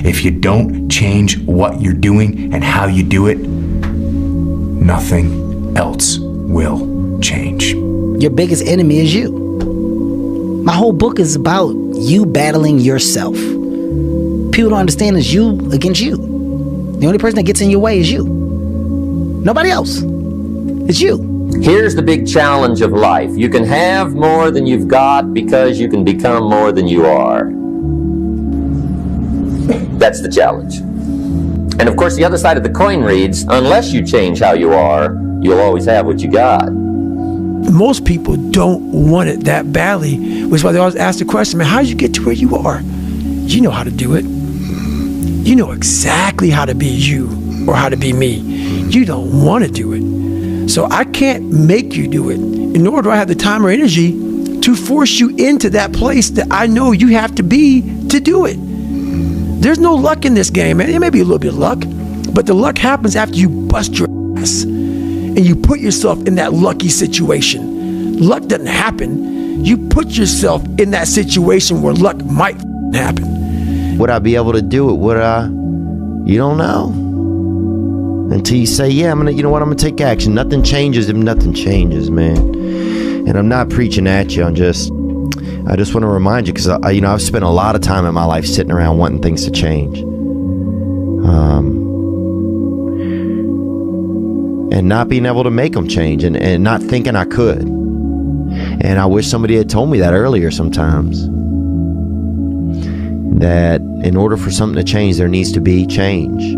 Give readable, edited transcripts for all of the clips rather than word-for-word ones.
If you don't change what you're doing and how you do it, nothing else will change. Your biggest enemy is you. My whole book is about you battling yourself. People don't understand it's you against you. The only person that gets in your way is you. Nobody else. It's you. Here's the big challenge of life. You can have more than you've got because you can become more than you are. That's the challenge. And of course, the other side of the coin reads, unless you change how you are, you'll always have what you got. Most people don't want it that badly, which is why they always ask the question, man, how did you get to where you are? You know how to do it. You know exactly how to be you or how to be me. You don't want to do it. So I can't make you do it. Nor do I have the time or energy to force you into that place that I know you have to be to do it. There's no luck in this game, man. It may be a little bit of luck, but the luck happens after you bust your ass and you put yourself in that lucky situation. Luck doesn't happen. You put yourself in that situation where luck might happen. Would I be able to do it? Would I? You don't know. Until you say, yeah, you know what, I'm gonna take action. Nothing changes if nothing changes, man. And I'm not preaching at you. I just want to remind you, because I've spent a lot of time in my life sitting around wanting things to change, and not being able to make them change, and not thinking I could. And I wish somebody had told me that earlier sometimes, that in order for something to change, there needs to be change.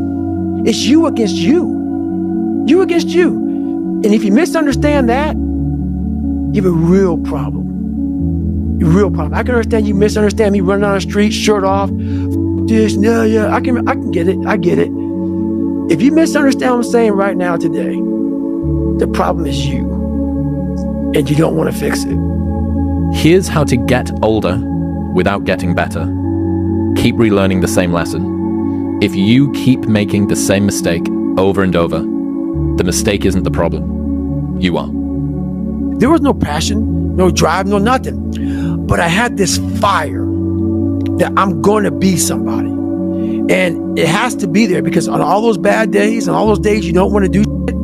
It's you against you. You against you. And if you misunderstand that, you have a real problem. A real problem. I can understand you misunderstand me running down the street, shirt off. This, yeah, I can get it. I get it. If you misunderstand what I'm saying right now today, the problem is you. And you don't want to fix it. Here's how to get older without getting better. Keep relearning the same lesson. If you keep making the same mistake over and over, the mistake isn't the problem. You are. There was no passion, no drive, no nothing. But I had this fire that I'm going to be somebody. And it has to be there, because on all those bad days and all those days you don't want to do shit,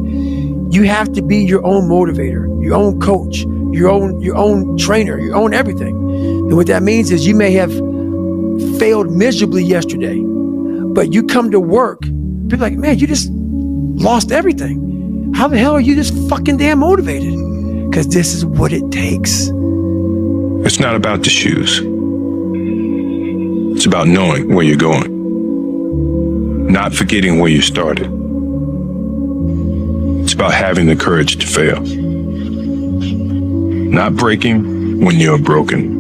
you have to be your own motivator, your own coach, your own trainer, your own everything. And what that means is you may have failed miserably yesterday, but you come to work, people are like, man, you just lost everything. How the hell are you this fucking damn motivated? Because this is what it takes. It's not about the shoes. It's about knowing where you're going. Not forgetting where you started. It's about having the courage to fail. Not breaking when you're broken.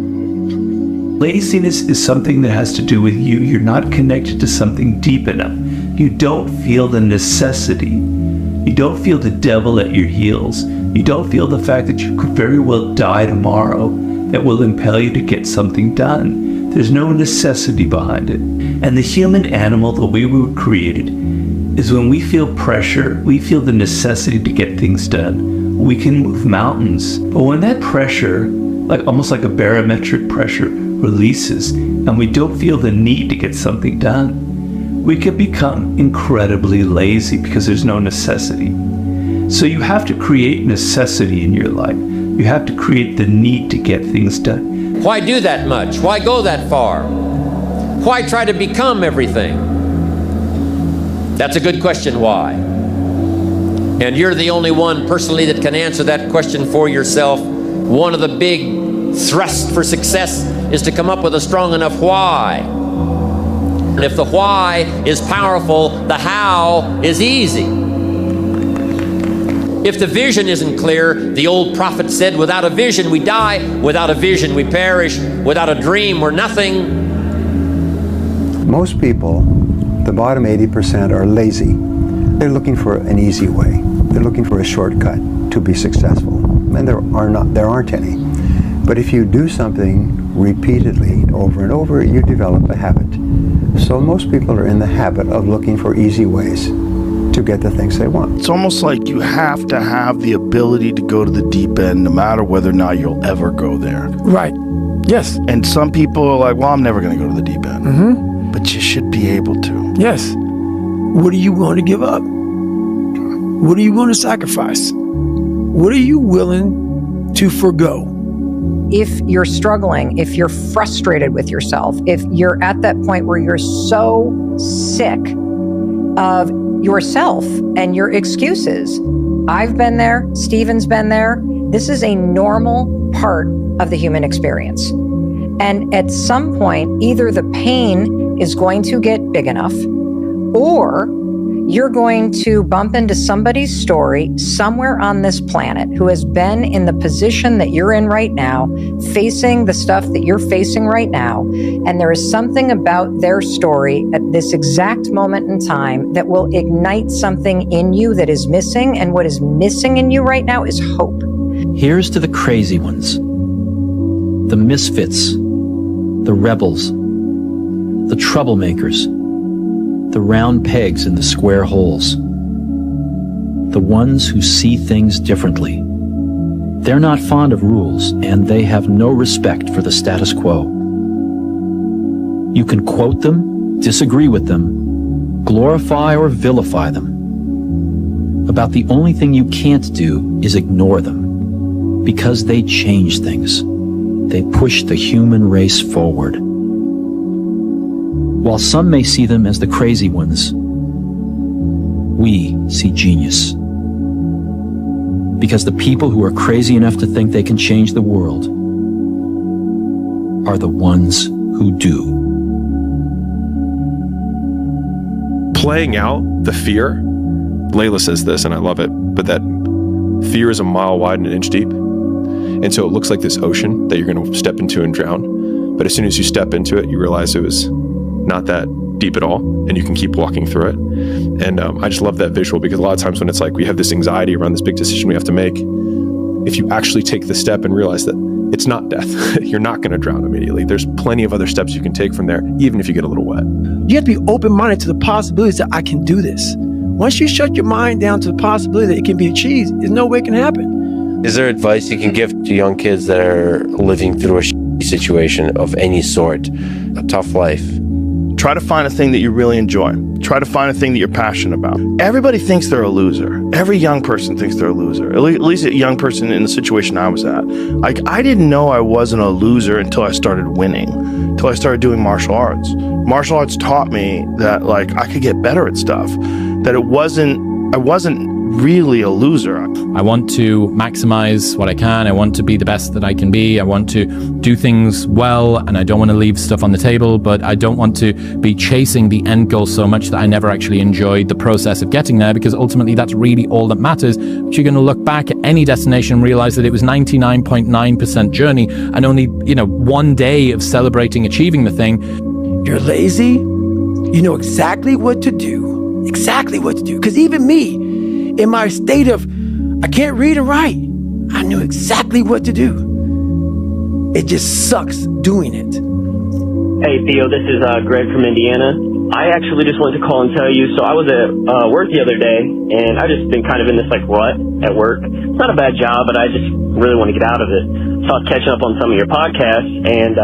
Laziness is something that has to do with you. You're not connected to something deep enough. You don't feel the necessity. You don't feel the devil at your heels. You don't feel the fact that you could very well die tomorrow that will impel you to get something done. There's no necessity behind it. And the human animal, the way we were created, is when we feel pressure, we feel the necessity to get things done. We can move mountains. But when that pressure, almost like a barometric pressure, releases, and we don't feel the need to get something done, we can become incredibly lazy because there's no necessity. So you have to create necessity in your life. You have to create the need to get things done. Why do that much? Why go that far? Why try to become everything? That's a good question, why? And you're the only one personally that can answer that question for yourself. One of the big thrusts for success is to come up with a strong enough why. And if the why is powerful, the how is easy. If the vision isn't clear, the old prophet said, without a vision we die, without a vision we perish, without a dream we're nothing. Most people, the bottom 80%, are lazy. They're looking for an easy way. They're looking for a shortcut to be successful. And there aren't any. But if you do something repeatedly over and over, you develop a habit. So most people are in the habit of looking for easy ways to get the things they want. It's almost like you have to have the ability to go to the deep end no matter whether or not you'll ever go there. Right. Yes. And some people are like, well, I'm never going to go to the deep end. Mm-hmm. but you should be able to. Yes. What are you willing to give up? What are you willing to sacrifice? What are you willing to forgo? If you're struggling, if you're frustrated with yourself, if you're at that point where you're so sick of yourself and your excuses, I've been there, Stephen's been there. This is a normal part of the human experience. And at some point, either the pain is going to get big enough, or you're going to bump into somebody's story somewhere on this planet who has been in the position that you're in right now, facing the stuff that you're facing right now. And there is something about their story at this exact moment in time that will ignite something in you that is missing. And what is missing in you right now is hope. Here's to the crazy ones, the misfits, the rebels, the troublemakers, the round pegs in the square holes, the ones who see things differently. They're not fond of rules, and they have no respect for the status quo. You can quote them, disagree with them, glorify or vilify them. About the only thing you can't do is ignore them, because they change things. They push the human race forward. While some may see them as the crazy ones, we see genius. Because the people who are crazy enough to think they can change the world are the ones who do. Playing out the fear, Layla says this, and I love it, but that fear is a mile wide and an inch deep. And so it looks like this ocean that you're going to step into and drown. But as soon as you step into it, you realize it was not that deep at all, and you can keep walking through it. And I just love that visual, because a lot of times when it's like we have this anxiety around this big decision we have to make, if you actually take the step and realize that it's not death, you're not going to drown immediately. There's plenty of other steps you can take from there, even if you get a little wet. You have to be open-minded to the possibilities that I can do this. Once you shut your mind down to the possibility that it can be achieved, there's no way it can happen. Is there advice you can give to young kids that are living through a situation of any sort, a tough life? Try to find a thing that you really enjoy. Try to find a thing that you're passionate about. Everybody thinks they're a loser. Every young person thinks they're a loser. At least a young person in the situation I was at. Like, I didn't know I wasn't a loser until I started winning, until I started doing martial arts. Martial arts taught me that, like, I could get better at stuff, that I wasn't really a loser. I want to maximize what I can. I want to be the best that I can be. I want to do things well, and I don't want to leave stuff on the table, but I don't want to be chasing the end goal so much that I never actually enjoyed the process of getting there, because ultimately that's really all that matters. But you're going to look back at any destination and realize that it was 99.9% journey and only, one day of celebrating achieving the thing. You're lazy. You know exactly what to do. Exactly what to do. Because even me, in my state of, I can't read and write, I knew exactly what to do. It just sucks doing it. Hey, Theo, this is Greg from Indiana. I actually just wanted to call and tell you, so I was at work the other day, and I just been kind of in this rut at work. It's not a bad job, but I just really want to get out of it. So I was catching up on some of your podcasts, and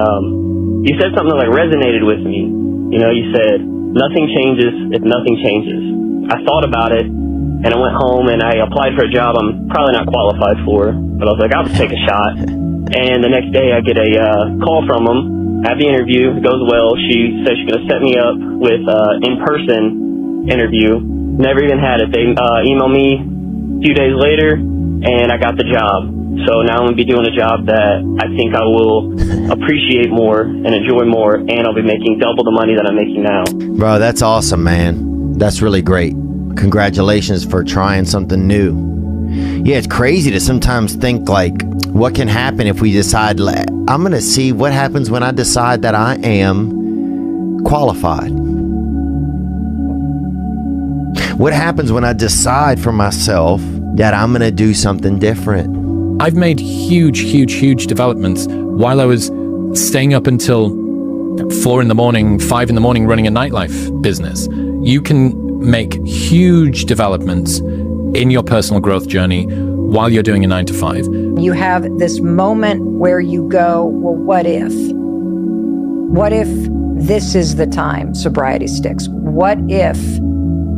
you said something that resonated with me. You said, nothing changes if nothing changes. I thought about it, and I went home and I applied for a job I'm probably not qualified for, but I was like, I'll take a shot. And the next day I get a call from them, have the interview, it goes well. She says she's going to set me up with an in-person interview. Never even had it. They emailed me a few days later, and I got the job. So now I'm going to be doing a job that I think I will appreciate more and enjoy more, and I'll be making double the money that I'm making now. Bro, that's awesome, man. That's really great. Congratulations for trying something new. Yeah, it's crazy to sometimes think what can happen if we decide, I'm going to see what happens when I decide that I am qualified. What happens when I decide for myself that I'm going to do something different? I've made huge developments while I was staying up until 4 in the morning, 5 in the morning running a nightlife business. You can make huge developments in your personal growth journey while you're doing a 9 to 5. You have this moment where you go, well, what if? What if this is the time sobriety sticks? What if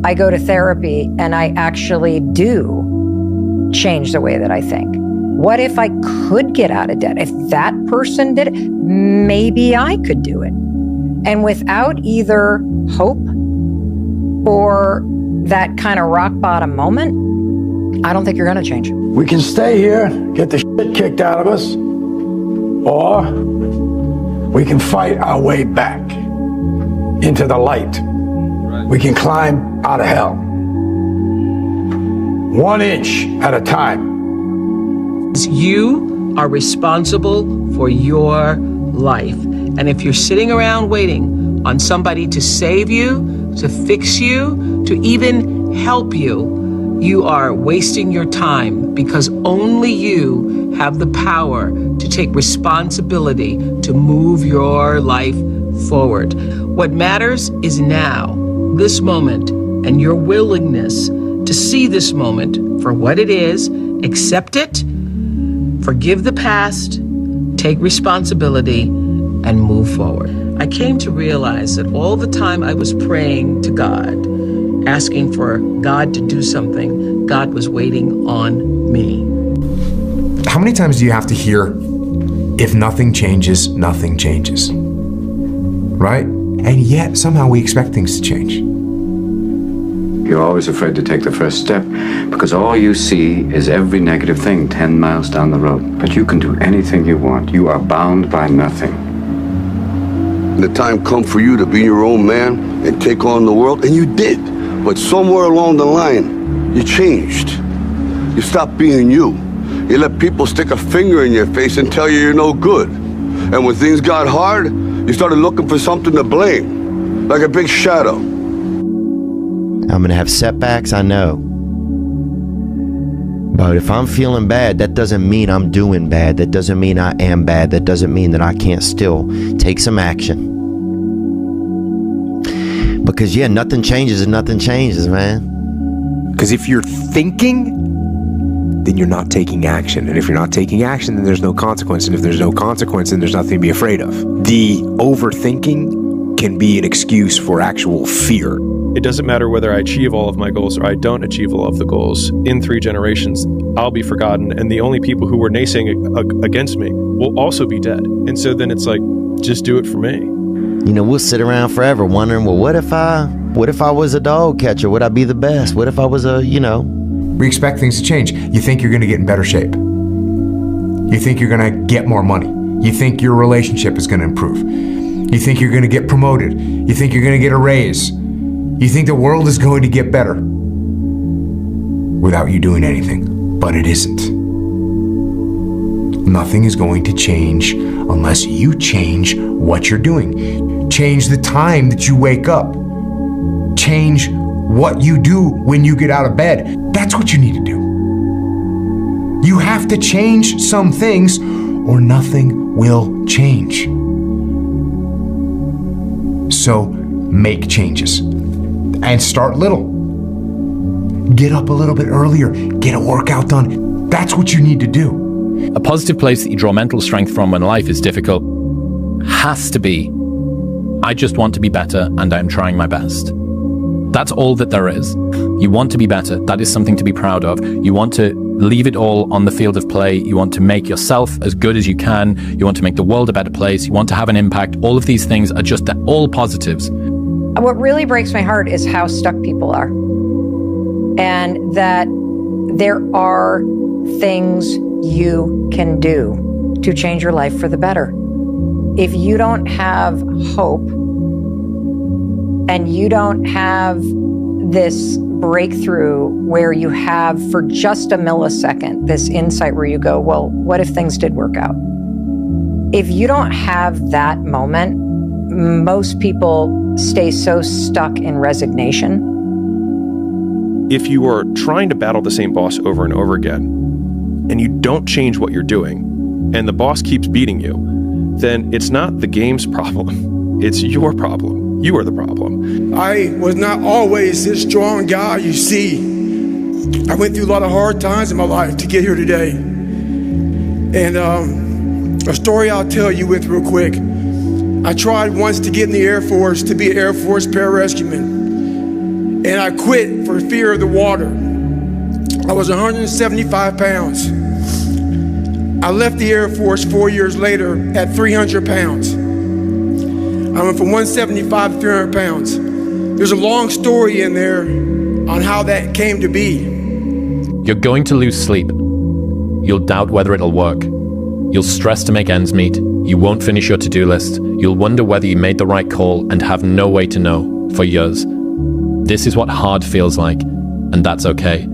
I go to therapy and I actually do change the way that I think? What if I could get out of debt? If that person did it, maybe I could do it. And without either hope or that kind of rock bottom moment, I don't think you're going to change. We can stay here, get the shit kicked out of us, or we can fight our way back into the light. We can climb out of hell. 1 inch at a time. You are responsible for your life. And if you're sitting around waiting on somebody to save you, to fix you, to even help you, you are wasting your time, because only you have the power to take responsibility to move your life forward. What matters is now, this moment, and your willingness to see this moment for what it is, accept it, forgive the past, take responsibility, and move forward. I came to realize that all the time I was praying to God, asking for God to do something, God was waiting on me. How many times do you have to hear, if nothing changes, nothing changes? Right? And yet, somehow we expect things to change. You're always afraid to take the first step because all you see is every negative thing 10 miles down the road. But you can do anything you want. You are bound by nothing. The time come for you to be your own man and take on the world, and you did. But somewhere along the line, you changed. You stopped being you. You let people stick a finger in your face and tell you you're no good. And when things got hard, you started looking for something to blame, like a big shadow. I'm going to have setbacks, I know. But if I'm feeling bad, that doesn't mean I'm doing bad. That doesn't mean I am bad. That doesn't mean that I can't still take some action. Because, yeah, nothing changes and nothing changes, man. Because if you're thinking, then you're not taking action. And if you're not taking action, then there's no consequence. And if there's no consequence, then there's nothing to be afraid of. The overthinking can be an excuse for actual fear. It doesn't matter whether I achieve all of my goals or I don't achieve all of the goals. In 3 generations, I'll be forgotten, and the only people who were naysaying against me will also be dead. And so then it's like, just do it for me. You know, we'll sit around forever wondering, well, what if I was a dog catcher? Would I be the best? What if I was We expect things to change. You think you're going to get in better shape. You think you're going to get more money. You think your relationship is going to improve. You think you're going to get promoted. You think you're going to get a raise. You think the world is going to get better without you doing anything, but it isn't. Nothing is going to change unless you change what you're doing. Change the time that you wake up. Change what you do when you get out of bed. That's what you need to do. You have to change some things or nothing will change. So make changes. And start little. Get up a little bit earlier. Get a workout done. That's what you need to do. A positive place that you draw mental strength from when life is difficult has to be, I just want to be better and I'm trying my best. That's all that there is. You want to be better. That is something to be proud of. You want to leave it all on the field of play. You want to make yourself as good as you can. You want to make the world a better place. You want to have an impact. All of these things are just all positives. What really breaks my heart is how stuck people are. And that there are things you can do to change your life for the better. If you don't have hope and you don't have this breakthrough where you have for just a millisecond this insight where you go, well, what if things did work out? If you don't have that moment, most people stay so stuck in resignation. If you are trying to battle the same boss over and over again, and you don't change what you're doing, and the boss keeps beating you, then it's not the game's problem. It's your problem. You are the problem. I was not always this strong guy you see. I went through a lot of hard times in my life to get here today. And a story I'll tell you with real quick. I tried once to get in the Air Force to be an Air Force pararescueman, and I quit for fear of the water. I was 175 pounds. I left the Air Force 4 years later at 300 pounds. I went from 175 to 300 pounds. There's a long story in there on how that came to be. You're going to lose sleep. You'll doubt whether it'll work. You'll stress to make ends meet. You won't finish your to-do list. You'll wonder whether you made the right call and have no way to know for years. This is what hard feels like, and that's okay.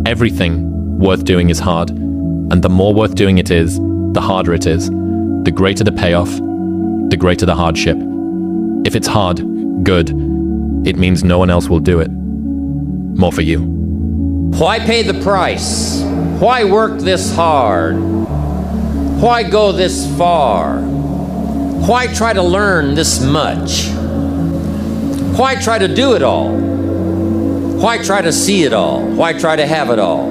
Everything worth doing is hard, and the more worth doing it is, the harder it is. The greater the payoff, the greater the hardship. If it's hard, good. It means no one else will do it. More for you. Why pay the price? Why work this hard? Why go this far? Why try to learn this much? Why try to do it all? Why try to see it all? Why try to have it all?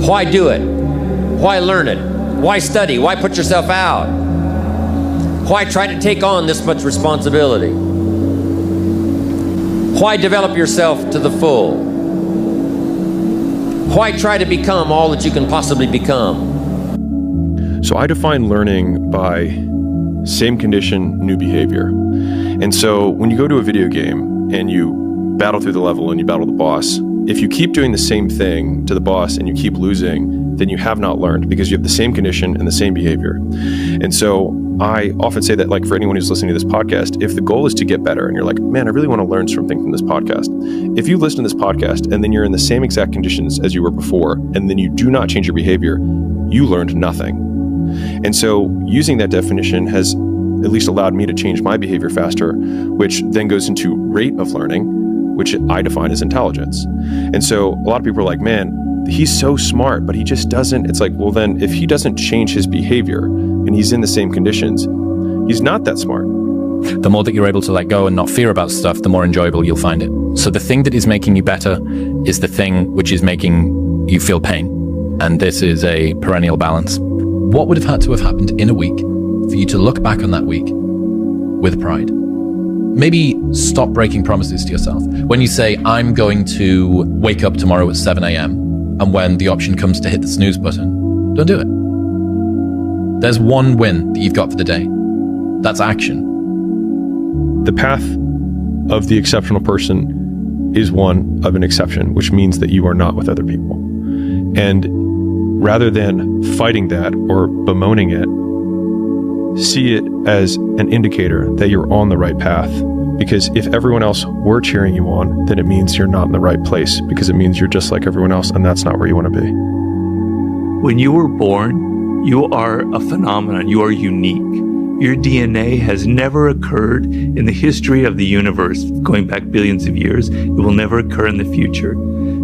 Why do it? Why learn it? Why study? Why put yourself out? Why try to take on this much responsibility? Why develop yourself to the full? Why try to become all that you can possibly become? So I define learning by same condition, new behavior. And so when you go to a video game and you battle through the level and you battle the boss, if you keep doing the same thing to the boss and you keep losing, then you have not learned because you have the same condition and the same behavior. And so I often say that, like, for anyone who's listening to this podcast, if the goal is to get better and you're like, man, I really want to learn something from this podcast. If you listen to this podcast and then you're in the same exact conditions as you were before, and then you do not change your behavior, you learned nothing. And so using that definition has at least allowed me to change my behavior faster, which then goes into rate of learning, which I define as intelligence. And so a lot of people are like, man, he's so smart, but he just doesn't. It's like, well, then if he doesn't change his behavior and he's in the same conditions, he's not that smart. The more that you're able to let go and not fear about stuff, the more enjoyable you'll find it. So the thing that is making you better is the thing which is making you feel pain. And this is a perennial balance. What would have had to have happened in a week for you to look back on that week with pride? Maybe stop breaking promises to yourself. When you say, I'm going to wake up tomorrow at 7 a.m., and when the option comes to hit the snooze button, don't do it. There's one win that you've got for the day. That's action. The path of the exceptional person is one of an exception, which means that you are not with other people. And rather than fighting that or bemoaning it, see it as an indicator that you're on the right path. Because if everyone else were cheering you on, then it means you're not in the right place, because it means you're just like everyone else, and that's not where you want to be. When you were born, you are a phenomenon. You are unique. Your DNA has never occurred in the history of the universe, going back billions of years. It will never occur in the future.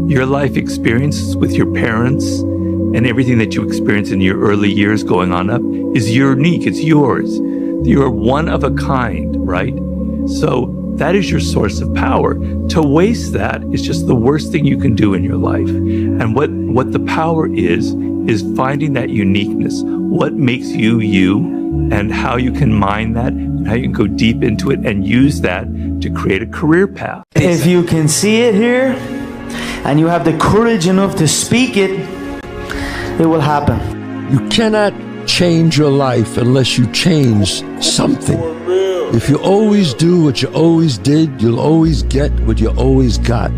Your life experiences with your parents and everything that you experience in your early years going on up is unique. It's yours. You're one of a kind, right? So that is your source of power. To waste that is just the worst thing you can do in your life. And what the power is finding that uniqueness. What makes you you, and how you can mine that, and how you can go deep into it and use that to create a career path. If you can see it here, and you have the courage enough to speak it, it will happen. You cannot change your life unless you change something. If you always do what you always did, you'll always get what you always got.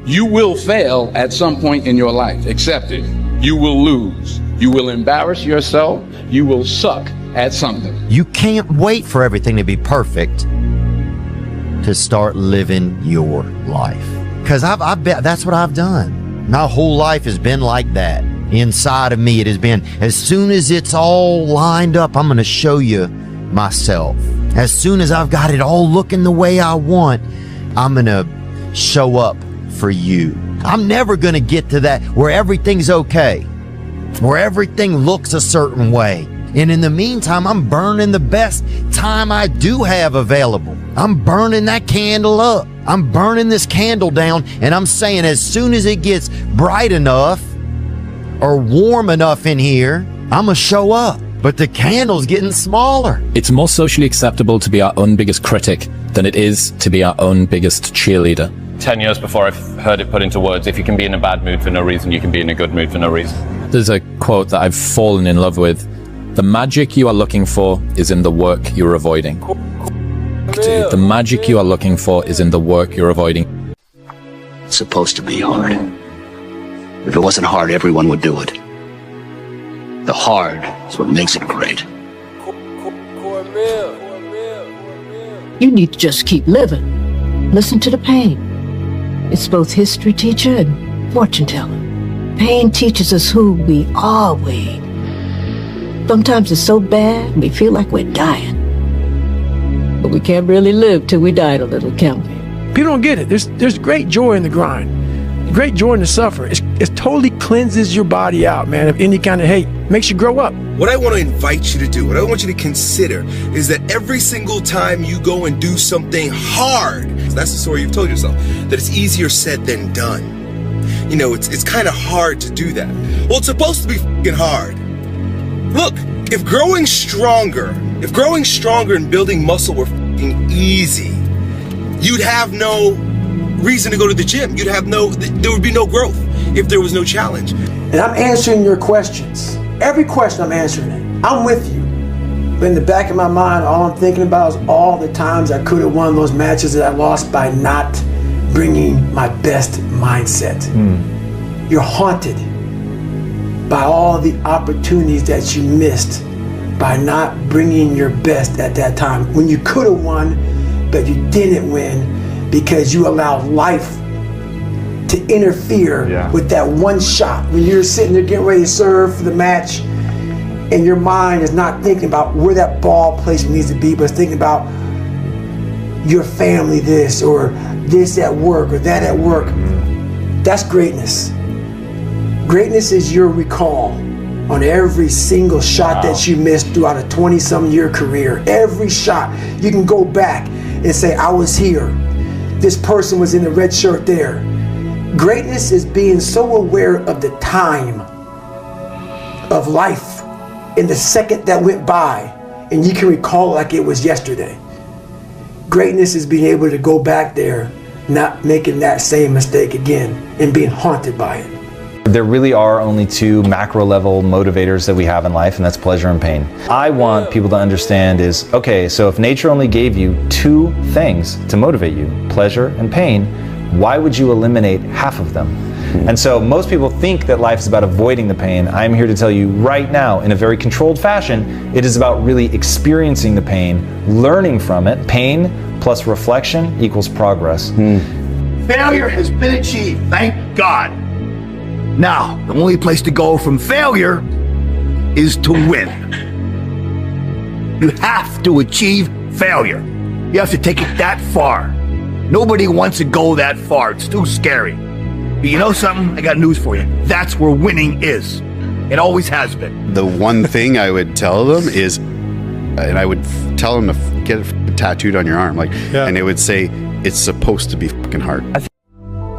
You will fail at some point in your life. Accept it. You will lose. You will embarrass yourself. You will suck at something. You can't wait for everything to be perfect to start living your life. Because I've bet that's what I've done. My whole life has been like that. Inside of me, it has been, as soon as it's all lined up, I'm going to show you myself. As soon as I've got it all looking the way I want, I'm going to show up for you. I'm never going to get to that where everything's okay, where everything looks a certain way. And in the meantime, I'm burning the best time I do have available. I'm burning that candle up. I'm burning this candle down, and I'm saying as soon as it gets bright enough or warm enough in here, I'm going to show up. but the candle's getting smaller. It's more socially acceptable to be our own biggest critic than it is to be our own biggest cheerleader. 10 years before I've heard it put into words, if you can be in a bad mood for no reason, you can be in a good mood for no reason. There's a quote that I've fallen in love with. The magic you are looking for is in the work you're avoiding. The magic you are looking for is in the work you're avoiding. It's supposed to be hard. If it wasn't hard, everyone would do it. The hard is what makes it great. You need to just keep living. Listen to the pain. It's both history teacher and fortune teller. Pain teaches us who we are, Wade. Sometimes it's so bad, we feel like we're dying. But we can't really live till we die a little, can we? People don't get it. There's great joy in the grind. Great joy in the suffer. It totally cleanses your body out, man, of any kind of hate. Makes you grow up. What I want to invite you to do, what I want you to consider, is that every single time you go and do something hard, that's the story you've told yourself, that it's easier said than done. You know, it's kind of hard to do that. Well, it's supposed to be fucking hard. Look, if growing stronger and building muscle were fucking easy, you'd have no reason to go to the gym. There would be no growth if there was no challenge. And I'm answering your questions. Every question I'm answering it. I'm with you. But in the back of my mind, all I'm thinking about is all the times I could have won those matches that I lost by not bringing my best mindset. You're haunted by all the opportunities that you missed by not bringing your best at that time. When you could have won, but you didn't win because you allowed life to interfere with that one shot. When you're sitting there getting ready to serve for the match and your mind is not thinking about where that ball placement needs to be, but it's thinking about your family this or this at work or that at work. That's greatness. Greatness is your recall on every single shot that you missed throughout a 20-some year career. Every shot, you can go back and say, I was here. This person was in the red shirt there. Greatness is being so aware of the time of life in the second that went by, and you can recall it like it was yesterday. Greatness is being able to go back there, not making that same mistake again, and being haunted by it. There really are only two macro level motivators that we have in life, and that's pleasure and pain. I want people to understand is, okay, so if nature only gave you two things to motivate you, pleasure and pain, why would you eliminate half of them? And so most people think that life is about avoiding the pain. I'm here to tell you right now, in a very controlled fashion, it is about really experiencing the pain, learning from it. Pain plus reflection equals progress. Failure has been achieved, thank God. Now, the only place to go from failure is to win. You have to achieve failure. You have to take it that far. Nobody wants to go that far. It's too scary. But you know something? I got news for you. That's where winning is. It always has been. The one thing I would tell them is, and I would tell them to get it tattooed on your arm, and it would say, it's supposed to be fucking hard.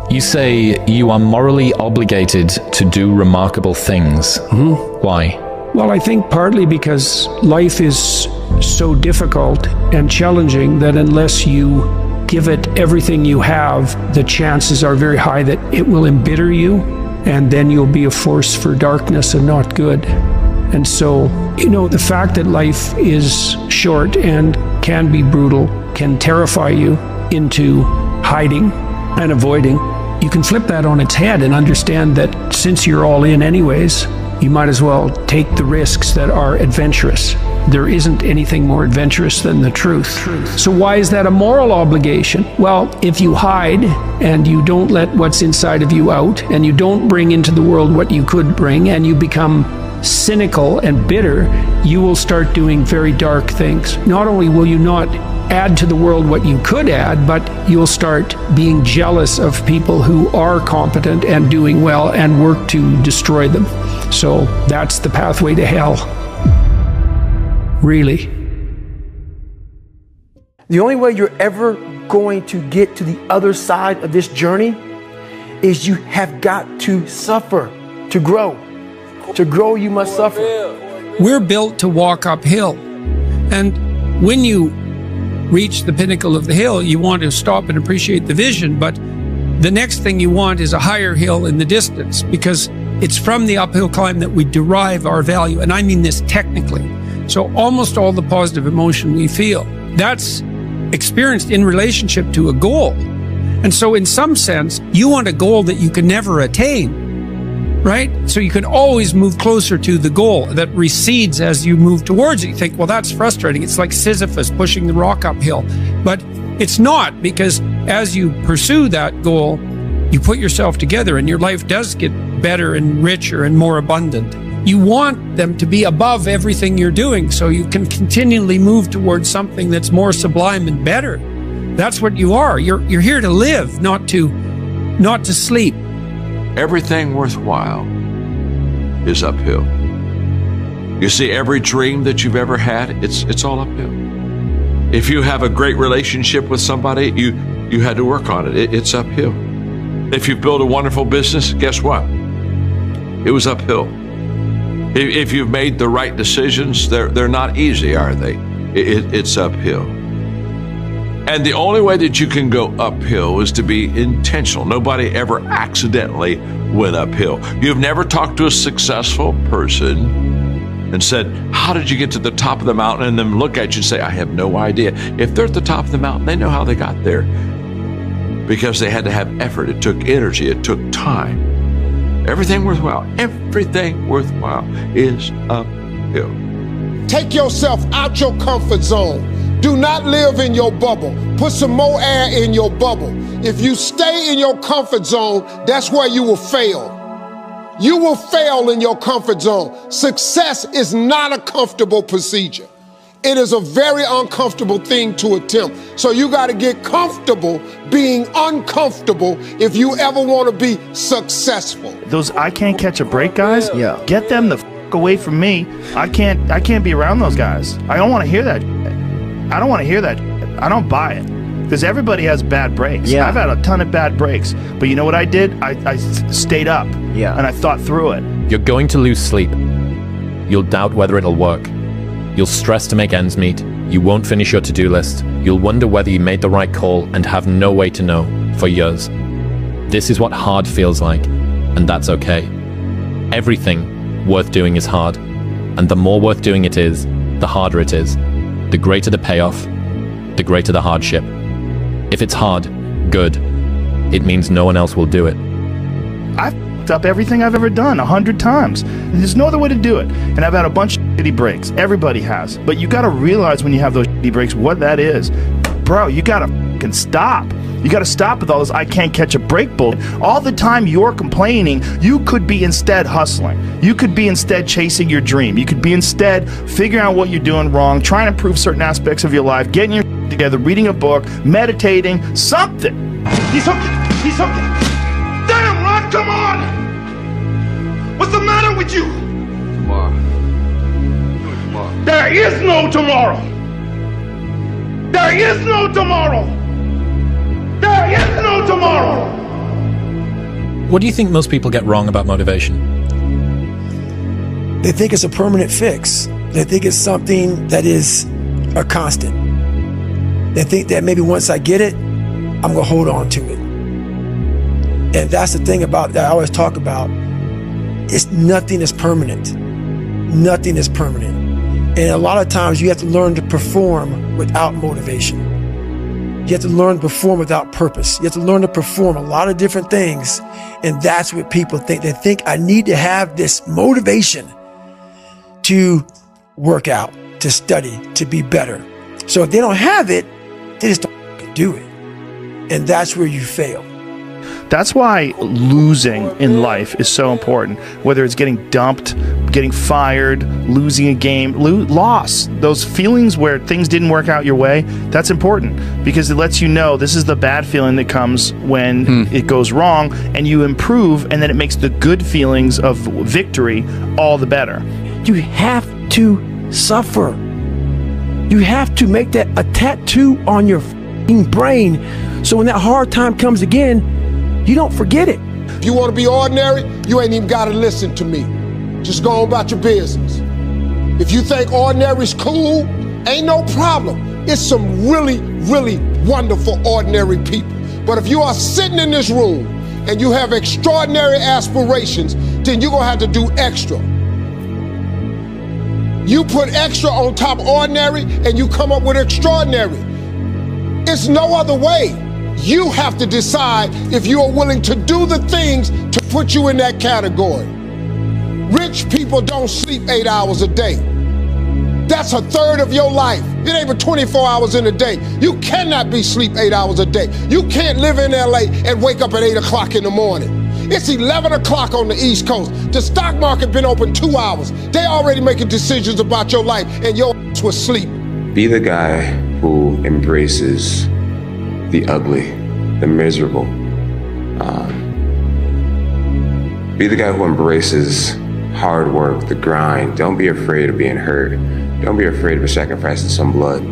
You say you are morally obligated to do remarkable things. Why? Well, I think partly because life is so difficult and challenging that unless you give it everything you have, the chances are very high that it will embitter you, and then you'll be a force for darkness and not good. And so, you know, the fact that life is short and can be brutal can terrify you into hiding and avoiding. You can flip that on its head and understand that since you're all in anyways, you might as well take the risks that are adventurous. There isn't anything more adventurous than the truth. So why is that a moral obligation? Well, if you hide and you don't let what's inside of you out, and you don't bring into the world what you could bring, and you become cynical and bitter, you will start doing very dark things. Not only will you not add to the world what you could add, but you'll start being jealous of people who are competent and doing well and work to destroy them. So that's the pathway to hell. Really. The only way you're ever going to get to the other side of this journey is you have got to suffer to grow. To grow, you must suffer. We're built to walk uphill. And when you reach the pinnacle of the hill, you want to stop and appreciate the vision, but the next thing you want is a higher hill in the distance, because it's from the uphill climb that we derive our value. And I mean this technically. So almost all the positive emotion we feel, that's experienced in relationship to a goal. And so in some sense, you want a goal that you can never attain, right? So you can always move closer to the goal that recedes as you move towards it. You think, well, that's frustrating. It's like Sisyphus pushing the rock uphill. But it's not, because as you pursue that goal, you put yourself together and your life does get better and richer and more abundant. You want them to be above everything you're doing so you can continually move towards something that's more sublime and better. That's what you are. You're here to live, not to sleep. Everything worthwhile is uphill. You see, every dream that you've ever had, it's all uphill. If you have a great relationship with somebody, you had to work on it. It's uphill. If you've built a wonderful business, guess what? It was uphill. If you've made the right decisions, they're not easy, are they? It's uphill. And the only way that you can go uphill is to be intentional. Nobody ever accidentally went uphill. You've never talked to a successful person and said, how did you get to the top of the mountain? And then look at you and say, I have no idea. If they're at the top of the mountain, they know how they got there. Because they had to have effort. It took energy. It took time. Everything worthwhile is uphill. Take yourself out your comfort zone. Do not live in your bubble. Put some more air in your bubble. If you stay in your comfort zone, that's where you will fail. You will fail in your comfort zone. Success is not a comfortable procedure. It is a very uncomfortable thing to attempt. So you got to get comfortable being uncomfortable if you ever want to be successful. Those I can't catch a break guys, get them the f away from me. I can't be around those guys. I don't want to hear that. I don't want to hear that. I don't buy it. Because everybody has bad breaks. I've had a ton of bad breaks. But you know what I did? I stayed up. And I thought through it. You're going to lose sleep. You'll doubt whether it'll work. You'll stress to make ends meet. You won't finish your to-do list. You'll wonder whether you made the right call and have no way to know for years. This is what hard feels like, and that's okay. Everything worth doing is hard, and the more worth doing it is, the harder it is. The greater the payoff, the greater the hardship. If it's hard, good. It means no one else will do it. I've f***ed up everything I've ever done 100 times. There's no other way to do it. And I've had a bunch of shitty breaks. Everybody has. But you gotta realize when you have those shitty breaks what that is. Bro, you gotta fucking stop. You gotta stop with all this I can't catch a break bull. All the time you're complaining, you could be instead hustling. You could be instead chasing your dream. You could be instead figuring out what you're doing wrong, trying to improve certain aspects of your life, getting your together, reading a book, meditating, something. He's hooking. He's hooking. Damn, Ron, come on. What's the matter with you? Tomorrow. There is no tomorrow. There is no tomorrow. There is no tomorrow. What do you think most people get wrong about motivation? They think it's a permanent fix. They think it's something that is a constant. They think that maybe once I get it, I'm going to hold on to it. And that's the thing about that I always talk about. It's nothing is permanent. Nothing is permanent. And a lot of times you have to learn to perform without motivation. You have to learn to perform without purpose. You have to learn to perform a lot of different things. And that's what people think. They think I need to have this motivation to work out, to study, to be better. So if they don't have it, they just don't do it. And that's where you fail. That's why losing in life is so important. Whether it's getting dumped, getting fired, losing a game, loss, those feelings where things didn't work out your way, that's important because it lets you know this is the bad feeling that comes when it goes wrong and you improve, and then it makes the good feelings of victory all the better. You have to suffer. You have to make that a tattoo on your brain so when that hard time comes again, you don't forget it. If you want to be ordinary, you ain't even got to listen to me. Just go on about your business. If you think ordinary's cool, ain't no problem. It's some really, really wonderful ordinary people. But if you are sitting in this room and you have extraordinary aspirations, then you're gonna have to do extra. You put extra on top of ordinary and you come up with extraordinary. It's no other way. You have to decide if you are willing to do the things to put you in that category. Rich people don't sleep 8 hours a day. That's a third of your life. It ain't but 24 hours in a day. You cannot be sleep 8 hours a day. You can't live in LA and wake up at 8 o'clock in the morning. It's 11 o'clock on the East Coast. The stock market been open 2 hours. They already making decisions about your life and your ass was sleep. Be the guy who embraces the ugly, the miserable. Be the guy who embraces hard work, the grind. Don't be afraid of being hurt. Don't be afraid of sacrificing some blood.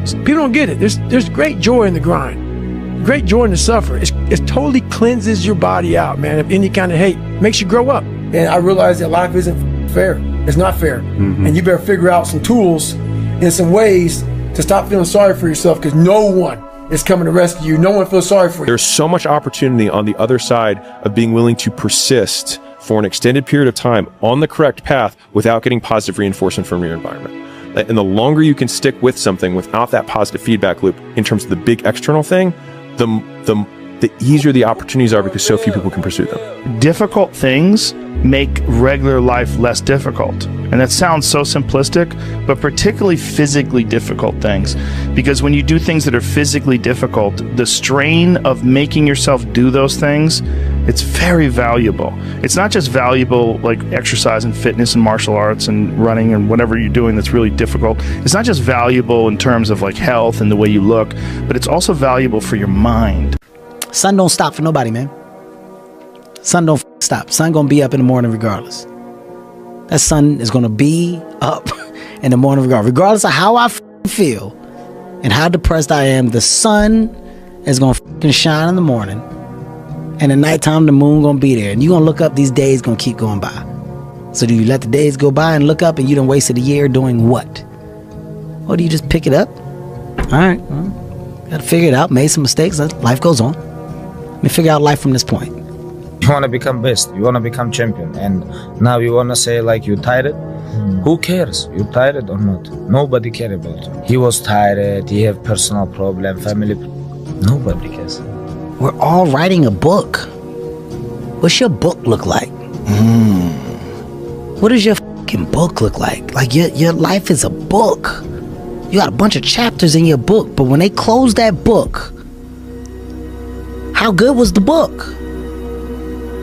People don't get it. There's great joy in the grind, great joy in the suffer. It totally cleanses your body out, man, of any kind of hate. Makes you grow up. And I realize that life isn't fair. It's not fair. Mm-hmm. And you better figure out some tools and some ways to stop feeling sorry for yourself, because no one is coming to rescue you. No one feels sorry for you. There's so much opportunity on the other side of being willing to persist for an extended period of time on the correct path without getting positive reinforcement from your environment. And the longer you can stick with something without that positive feedback loop in terms of the big external thing, the easier the opportunities are, because so few people can pursue them. Difficult things make regular life less difficult. And that sounds so simplistic, but particularly physically difficult things. Because when you do things that are physically difficult, the strain of making yourself do those things, it's very valuable. It's not just valuable like exercise and fitness and martial arts and running and whatever you're doing that's really difficult. It's not just valuable in terms of like health and the way you look, but it's also valuable for your mind. Sun don't stop for nobody, man. Sun don't stop. Sun gonna be up in the morning regardless. That sun is gonna be up in the morning regardless of how I feel and how depressed I am. The sun is gonna shine in the morning, and at nighttime the moon gonna be there, and you gonna look up. These days gonna keep going by. So do you let the days go by and look up, and you done wasted a year doing what? Or do you just pick it up? All right, well, gotta figure it out. Made some mistakes. Life goes on. Let me figure out life from this point. You want to become best, you want to become champion, and now you want to say like you tired? Who cares? You tired or not? Nobody cares about you. He was tired, he have personal problem, family. Nobody cares. We're all writing a book. What's your book look like? What does your fucking book look like? Like your life is a book. You got a bunch of chapters in your book, but when they close that book, how good was the book?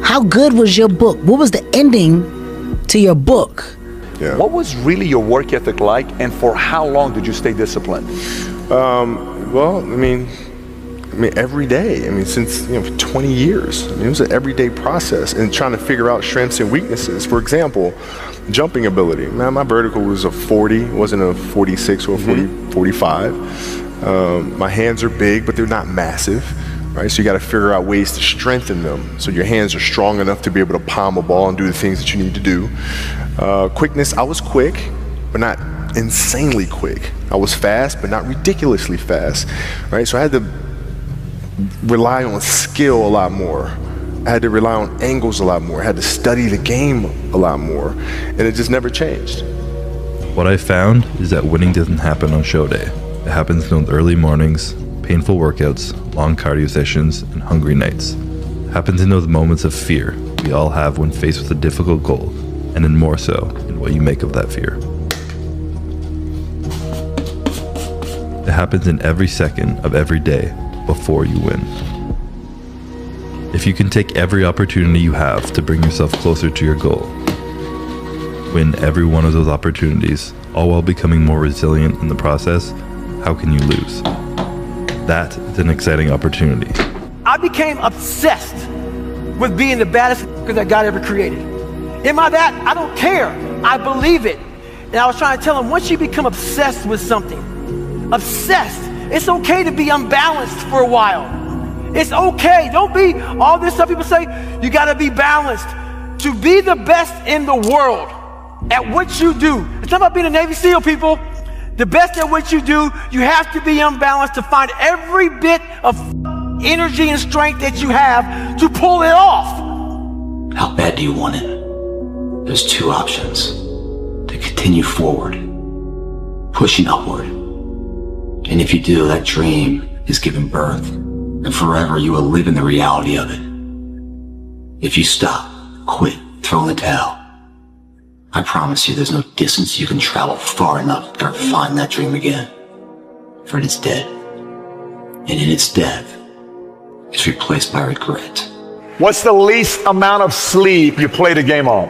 How good was your book? What was the ending to your book? Yeah. What was really your work ethic like, and for how long did you stay disciplined? Well, I mean, every day. I mean, since 20 years. I mean, it was an everyday process, and trying to figure out strengths and weaknesses. For example, jumping ability. Man, my vertical was a 40, wasn't a 46 or a 45. My hands are big, but they're not massive. Right, so you got to figure out ways to strengthen them so your hands are strong enough to be able to palm a ball and do the things that you need to do. Quickness, I was quick, but not insanely quick. I was fast, but not ridiculously fast. Right, so I had to rely on skill a lot more. I had to rely on angles a lot more. I had to study the game a lot more, and it just never changed. What I found is that winning doesn't happen on show day. It happens in those early mornings, painful workouts, long cardio sessions, and hungry nights. It happens in those moments of fear we all have when faced with a difficult goal, and then more so in what you make of that fear. It happens in every second of every day before you win. If you can take every opportunity you have to bring yourself closer to your goal, win every one of those opportunities, all while becoming more resilient in the process, how can you lose? That is an exciting opportunity. I became obsessed with being the baddest that God ever created. Am I that? I don't care. I believe it. And I was trying to tell him, once you become obsessed with something, obsessed, it's okay to be unbalanced for a while. It's okay. Don't be all this stuff people say, you got to be balanced. To be the best in the world, at what you do. It's not about being a Navy SEAL, people. The best at what you do, you have to be unbalanced to find every bit of energy and strength that you have to pull it off. How bad do you want it? There's two options. To continue forward, pushing upward. And if you do, that dream is given birth, and forever you will live in the reality of it. If you stop, quit, throw in the towel, I promise you there's no distance you can travel far enough to ever find that dream again. For it is dead. And in its death, it's replaced by regret. What's the least amount of sleep you played a game on?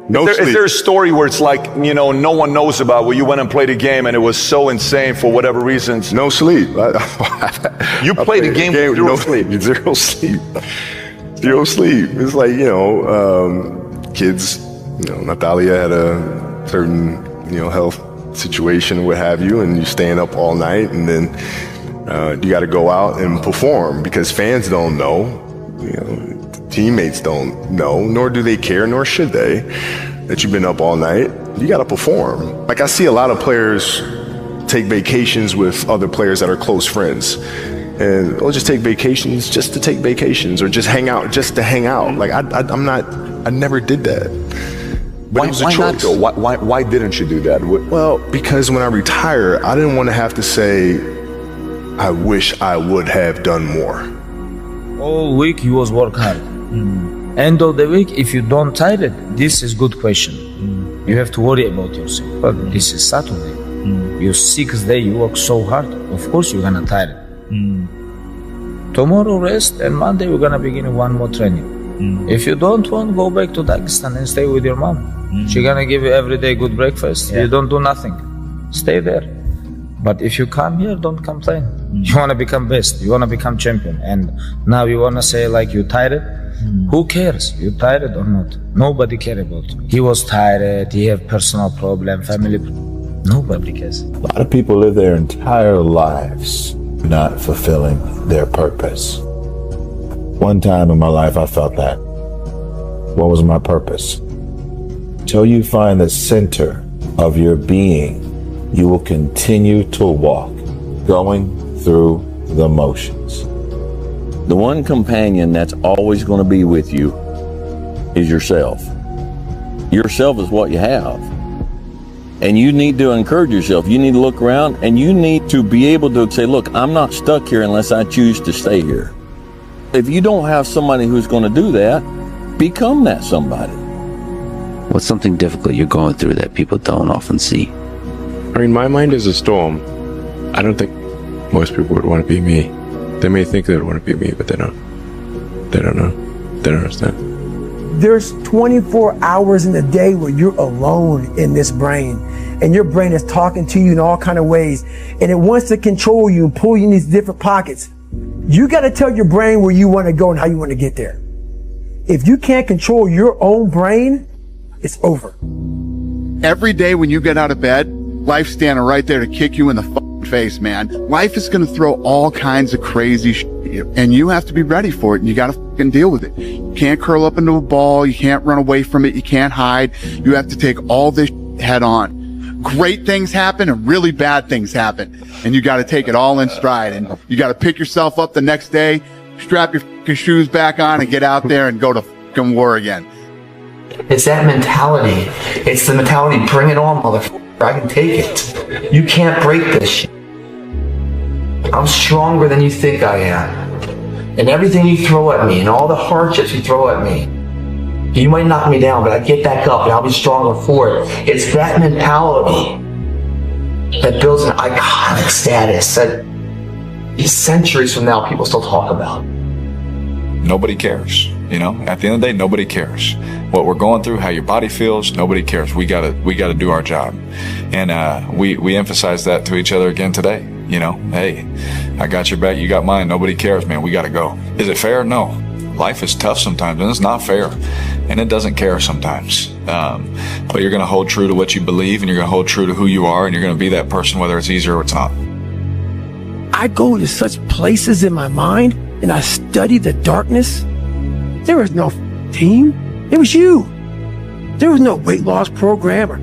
No sleep. Is there a story where it's like, you know, no one knows about, where you went and played a game and it was so insane for whatever reasons? No sleep. You played a game with zero sleep. Zero sleep. Zero sleep. It's like, you know, kids, you know, Natalia had a certain, you know, health situation, what have you, and you're staying up all night, and then you got to go out and perform because fans don't know, you know, teammates don't know, nor do they care, nor should they, that you've been up all night. You got to perform. Like, I see a lot of players take vacations with other players that are close friends, and they'll just take vacations just to take vacations, or just hang out just to hang out. Like, I never did that. But it was a choice. Why didn't you do that? Well, because when I retire, I didn't want to have to say, I wish I would have done more. All week you was work hard. End of the week, if you don't tire it, this is good question. You have to worry about yourself. But this is Saturday. Your 6th day, you work so hard. Of course you're gonna tire it. Tomorrow rest, and Monday we're gonna begin one more training. If you don't want, go back to Dagestan and stay with your mom. She's gonna give you every day good breakfast. You don't do nothing. Stay there. But if you come here, don't complain. You wanna become best. You wanna become champion. And now you wanna say like you tired? Who cares? You tired or not? Nobody cares about you. He was tired. He have personal problem, family. Nobody cares. A lot of people live their entire lives not fulfilling their purpose. One time in my life, I felt that. What was my purpose? Till you find the center of your being, you will continue to walk, going through the motions. The one companion that's always going to be with you is yourself. Yourself is what you have. And you need to encourage yourself. You need to look around, and you need to be able to say, look, I'm not stuck here unless I choose to stay here. If you don't have somebody who's going to do that, become that somebody. What's something difficult you're going through that people don't often see? I mean, my mind is a storm. I don't think most people would want to be me. They may think they would want to be me, but they don't. They don't know. They don't understand. There's 24 hours in a day where you're alone in this brain, and your brain is talking to you in all kind of ways, and it wants to control you and pull you in these different pockets. You got to tell your brain where you want to go and how you want to get there. If you can't control your own brain, it's over. Every day when you get out of bed, life's standing right there to kick you in the face, man. Life is going to throw all kinds of crazy shit at you, and you have to be ready for it, and you got to deal with it. You can't curl up into a ball. You can't run away from it. You can't hide. You have to take all this head on. Great things happen and really bad things happen, and you got to take it all in stride, and you got to pick yourself up the next day, strap your shoes back on, and get out there and go to fucking war again. It's that mentality. It's the mentality, bring it on, motherfucker. I can take it. You can't break this shit. I'm stronger than you think I am. And everything you throw at me and all the hardships you throw at me, you might knock me down, but I get back up and I'll be stronger for it. It's that mentality that builds an iconic status that centuries from now people still talk about. Nobody cares. You know, at the end of the day, nobody cares. What we're going through, how your body feels, nobody cares. We gotta do our job. And we emphasize that to each other again today. You know, hey, I got your back, you got mine, nobody cares, man, we gotta go. Is it fair? No. Life is tough sometimes, and it's not fair. And it doesn't care sometimes. But you're gonna hold true to what you believe, and you're gonna hold true to who you are, and you're gonna be that person whether it's easier or it's not. I go to such places in my mind, and I study the darkness. There was no team. It was you. There was no weight loss program or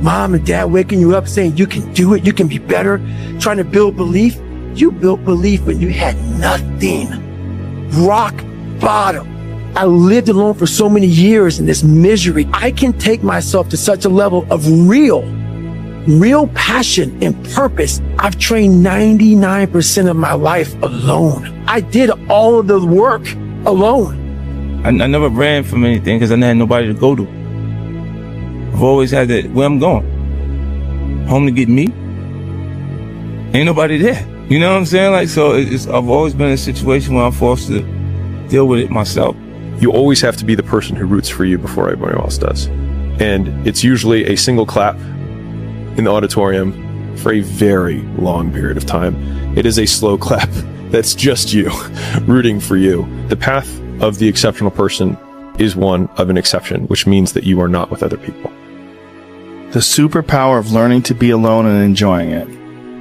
mom and dad waking you up saying you can do it, you can be better, trying to build belief. You built belief when you had nothing. Rock bottom. I lived alone for so many years in this misery. I can take myself to such a level of real passion and purpose. I've trained 99% of my life alone. I did all of the work alone. I never ran from anything because I had nobody to go to. I've always had that, where I'm going. Home to get me. Ain't nobody there. You know what I'm saying? Like, so I've always been in a situation where I'm forced to deal with it myself. You always have to be the person who roots for you before everybody else does. And it's usually a single clap in the auditorium for a very long period of time. It is a slow clap that's just you rooting for you. The path of the exceptional person is one of an exception, which means that you are not with other people. The superpower of learning to be alone and enjoying it.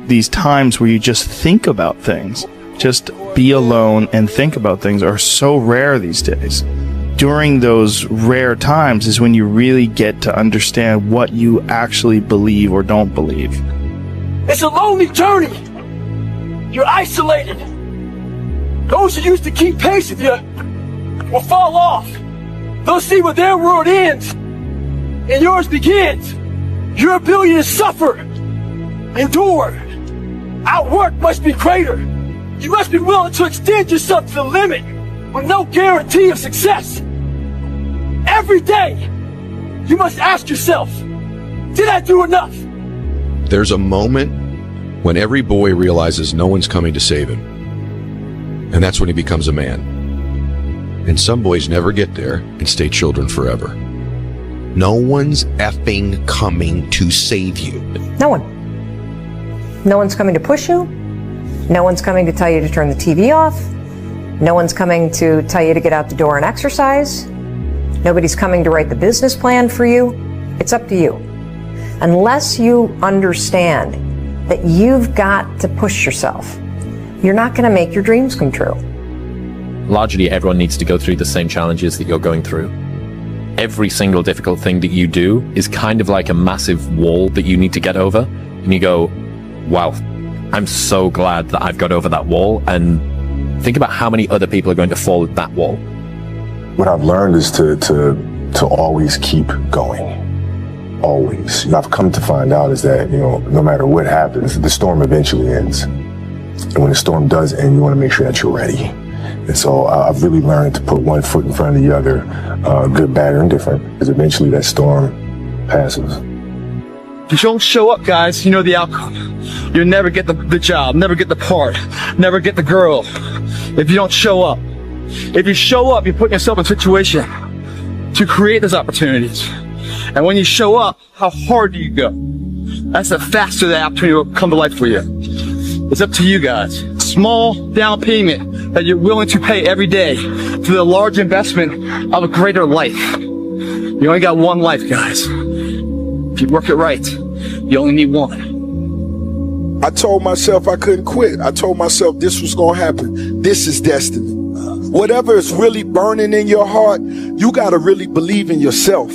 These times where you just think about things, just be alone and think about things, are so rare these days. During those rare times is when you really get to understand what you actually believe or don't believe. It's a lonely journey. You're isolated. Those who used to keep pace with you will fall off. They'll see where their world ends and yours begins. Your ability to suffer, endure, outwork must be greater. You must be willing to extend yourself to the limit with no guarantee of success. Every day, you must ask yourself, did I do enough? There's a moment when every boy realizes no one's coming to save him. And that's when he becomes a man. And some boys never get there and stay children forever. No one's effing coming to save you. No one. No one's coming to push you. No one's coming to tell you to turn the TV off. No one's coming to tell you to get out the door and exercise. Nobody's coming to write the business plan for you. It's up to you. Unless you understand that you've got to push yourself, you're not going to make your dreams come true. Largely, everyone needs to go through the same challenges that you're going through. Every single difficult thing that you do is kind of like a massive wall that you need to get over. And you go, wow, I'm so glad that I've got over that wall. And think about how many other people are going to fall at that wall. What I've learned is to always keep going. Always. I've come to find out is that, no matter what happens, the storm eventually ends. And when the storm does end, you want to make sure that you're ready. And so I've really learned to put one foot in front of the other, good, bad, or indifferent, because eventually that storm passes. If you don't show up, guys, you know the outcome. You'll never get the job, never get the part, never get the girl if you don't show up. If you show up, you're putting yourself in a situation to create those opportunities. And when you show up, how hard do you go? That's the faster the opportunity will come to life for you. It's up to you guys. Small down payment that you're willing to pay every day to the large investment of a greater life. You only got one life, guys. If you work it right, you only need one. I told myself I couldn't quit. I told myself this was going to happen. This is destiny. Whatever is really burning in your heart, you got to really believe in yourself.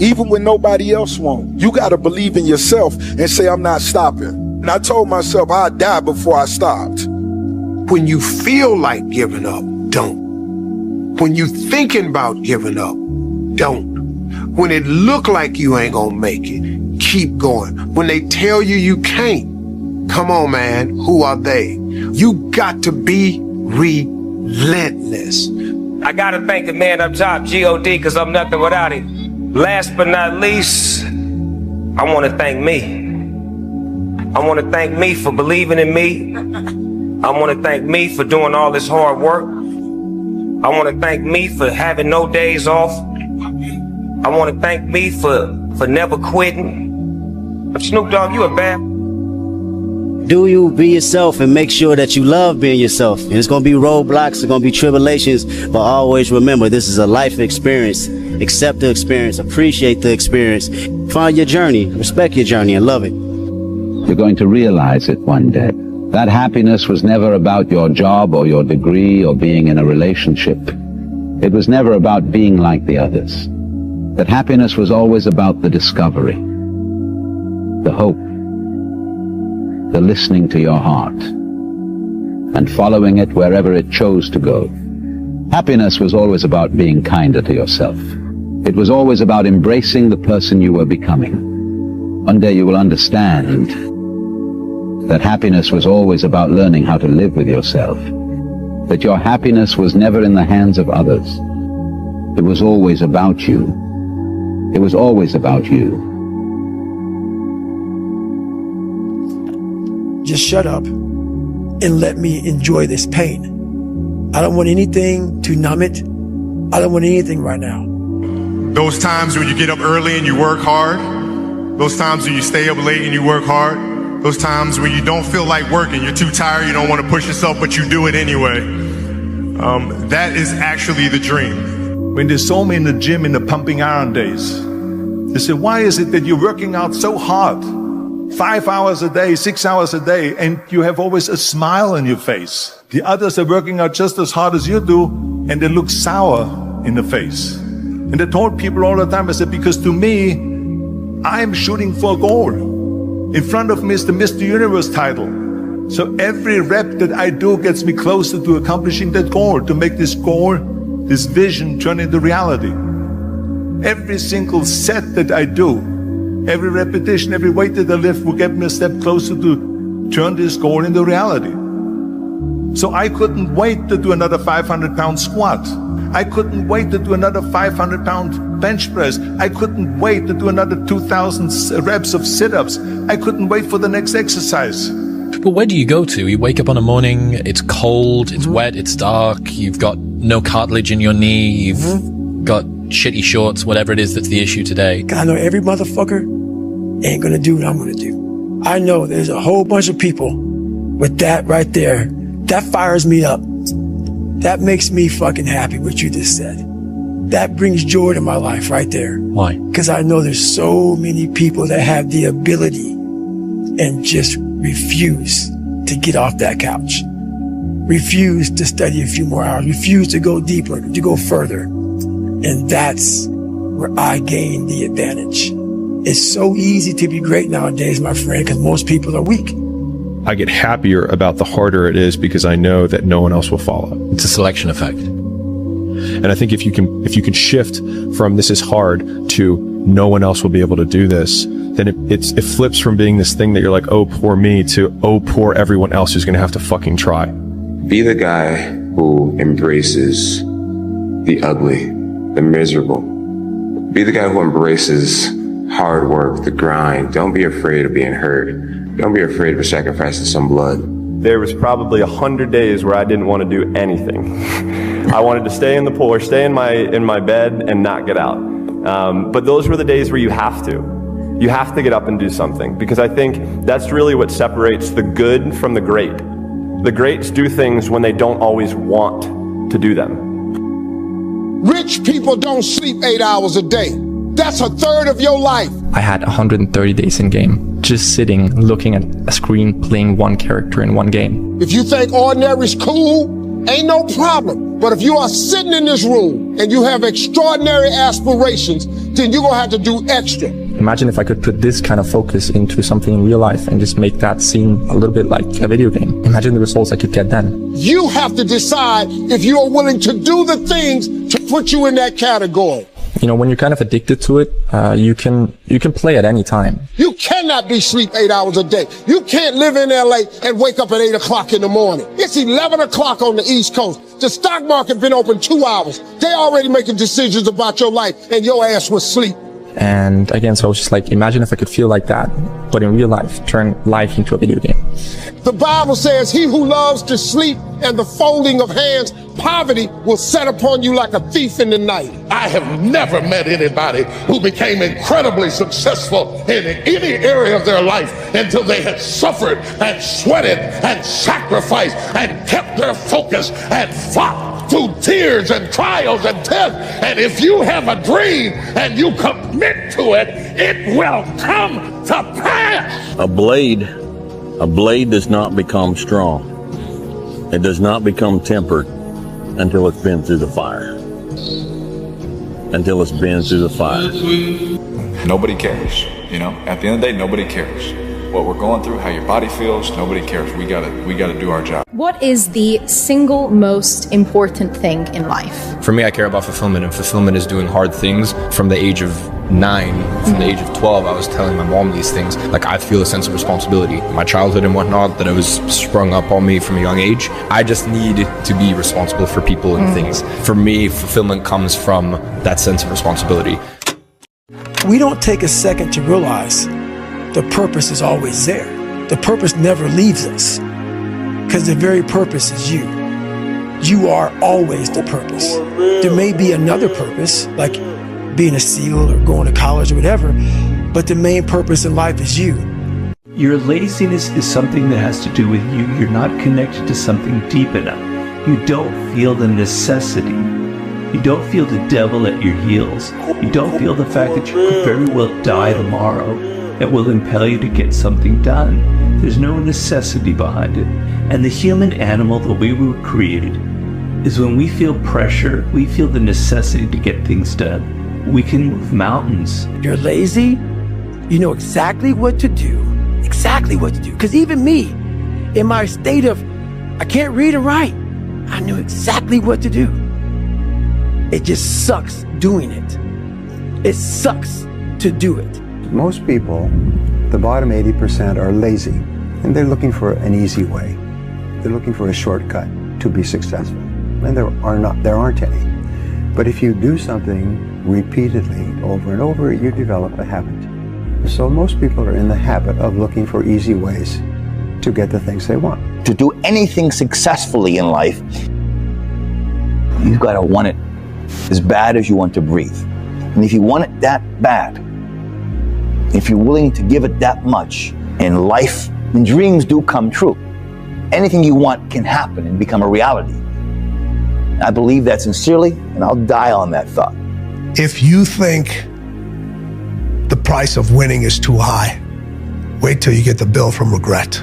Even when nobody else won't. You got to believe in yourself and say, I'm not stopping. And I told myself I'd die before I stopped. When you feel like giving up, don't. When you thinking about giving up, don't. When it look like you ain't gonna make it, keep going. When they tell you you can't, come on, man, who are they? You got to be relentless. I gotta thank the man up top, G.O.D., because I'm nothing without him. Last but not least, I want to thank me. I want to thank me for believing in me. I want to thank me for doing all this hard work. I want to thank me for having no days off. I want to thank me for never quitting. Snoop Dogg, you a bad... Do you be yourself and make sure that you love being yourself. And it's going to be roadblocks, it's going to be tribulations, but always remember this is a life experience. Accept the experience, appreciate the experience, find your journey, respect your journey, and love it. You're going to realize it one day. That happiness was never about your job or your degree or being in a relationship. It was never about being like the others. that happiness was always about the discovery, the hope, the listening to your heart, and following it wherever it chose to go. Happiness was always about being kinder to yourself. It was always about embracing the person you were becoming. One day you will understand that happiness was always about learning how to live with yourself, that your happiness was never in the hands of others. It was always about you. It was always about you. Just shut up and let me enjoy this pain. I don't want anything to numb it. I don't want anything right now. Those times when you get up early and you work hard, those times when you stay up late and you work hard, those times when you don't feel like working, you're too tired, you don't want to push yourself, but you do it anyway. That is actually the dream. When they saw me in the gym in the pumping iron days, they said, why is it that you're working out so hard? 5 hours a day, 6 hours a day, and you have always a smile on your face. The others are working out just as hard as you do, and they look sour in the face. And I told people all the time, I said, because to me, I'm shooting for a goal. In front of me is the Mr. Universe title. So every rep that I do gets me closer to accomplishing that goal, to make this goal, this vision turn into reality. Every single set that I do, every repetition, every weight that I lift will get me a step closer to turn this goal into reality. So I couldn't wait to do another 500-pound squat. I couldn't wait to do another 500-pound bench press. I couldn't wait to do another 2,000 reps of sit-ups. I couldn't wait for the next exercise. But where do you go to? You wake up on a morning, it's cold, it's wet, it's dark, you've got no cartilage in your knee, you've got shitty shorts, whatever it is that's the issue today. I know every motherfucker ain't gonna do what I'm gonna do. I know there's a whole bunch of people with that right there. That fires me up. That makes me fucking happy, what you just said. That brings joy to my life right there. Why? Because I know there's so many people that have the ability and just refuse to get off that couch. Refuse to study a few more hours. Refuse to go deeper, to go further. And that's where I gain the advantage. It's so easy to be great nowadays, my friend, because most people are weak. I get happier about the harder it is because I know that no one else will follow. It's a selection effect. And I think if you can shift from this is hard to no one else will be able to do this, then it flips from being this thing that you're like, oh, poor me, to oh, poor everyone else who's going to have to fucking try. Be the guy who embraces the ugly, the miserable. Be the guy who embraces hard work, the grind. Don't be afraid of being hurt. Don't be afraid of sacrificing some blood. There was probably 100 days where I didn't want to do anything. I wanted to stay in the pool or stay in my bed and not get out. But those were the days where you have to. You have to get up and do something, because I think that's really what separates the good from the great. The greats do things when they don't always want to do them. Rich people don't sleep 8 hours a day. That's a third of your life. I had 130 days in game, just sitting, looking at a screen, playing one character in one game. If you think ordinary's cool, ain't no problem. But if you are sitting in this room and you have extraordinary aspirations, then you're gonna have to do extra. Imagine if I could put this kind of focus into something in real life and just make that seem a little bit like a video game. Imagine the results I could get then. You have to decide if you are willing to do the things to put you in that category. You know, when you're kind of addicted to it, you can play at any time. You cannot be sleep 8 hours a day. You can't live in LA and wake up at 8 o'clock in the morning. It's 11 o'clock on the East Coast. The stock market been open 2 hours. They already making decisions about your life and your ass was asleep. And again, so I was just like, imagine if I could feel like that, but in real life, turn life into a video game. The Bible says, he who loves to sleep and the folding of hands, poverty will set upon you like a thief in the night. I have never met anybody who became incredibly successful in any area of their life until they had suffered and sweated and sacrificed and kept their focus and fought through tears and trials and tests. And if you have a dream and you commit to it, it will come to pass. A blade does not become strong. It does not become tempered until it's been through the fire. until it's been through the fire. Nobody cares. You know, at the end of the day, nobody cares. What we're going through, how your body feels, nobody cares. We gotta do our job. What is the single most important thing in life? For me, I care about fulfillment, and fulfillment is doing hard things. From the age of 9, from the age of 12, I was telling my mom these things. Like, I feel a sense of responsibility. My childhood and whatnot, that it was sprung up on me from a young age. I just need to be responsible for people and things. For me, fulfillment comes from that sense of responsibility. We don't take a second to realize the purpose is always there. The purpose never leaves us, because the very purpose is you. You are always the purpose. There may be another purpose, like being a SEAL or going to college or whatever, but the main purpose in life is you. Your laziness is something that has to do with you. You're not connected to something deep enough. You don't feel the necessity. You don't feel the devil at your heels. You don't feel the fact that you could very well die tomorrow. That will impel you to get something done. There's no necessity behind it. And the human animal, the way we were created, is when we feel pressure, we feel the necessity to get things done. We can move mountains. You're lazy, you know exactly what to do. Exactly what to do. Because even me, in my state of, I can't read and write, I knew exactly what to do. It just sucks doing it. It sucks to do it. Most people, the bottom 80%, are lazy, and they're looking for an easy way. They're looking for a shortcut to be successful, and there aren't any. But if you do something repeatedly, over and over, you develop a habit. So most people are in the habit of looking for easy ways to get the things they want. To do anything successfully in life, you've got to want it as bad as you want to breathe. And if you want it that bad, if you're willing to give it that much in life, and dreams do come true. Anything you want can happen and become a reality. I believe that sincerely, and I'll die on that thought. If you think the price of winning is too high, wait till you get the bill from regret.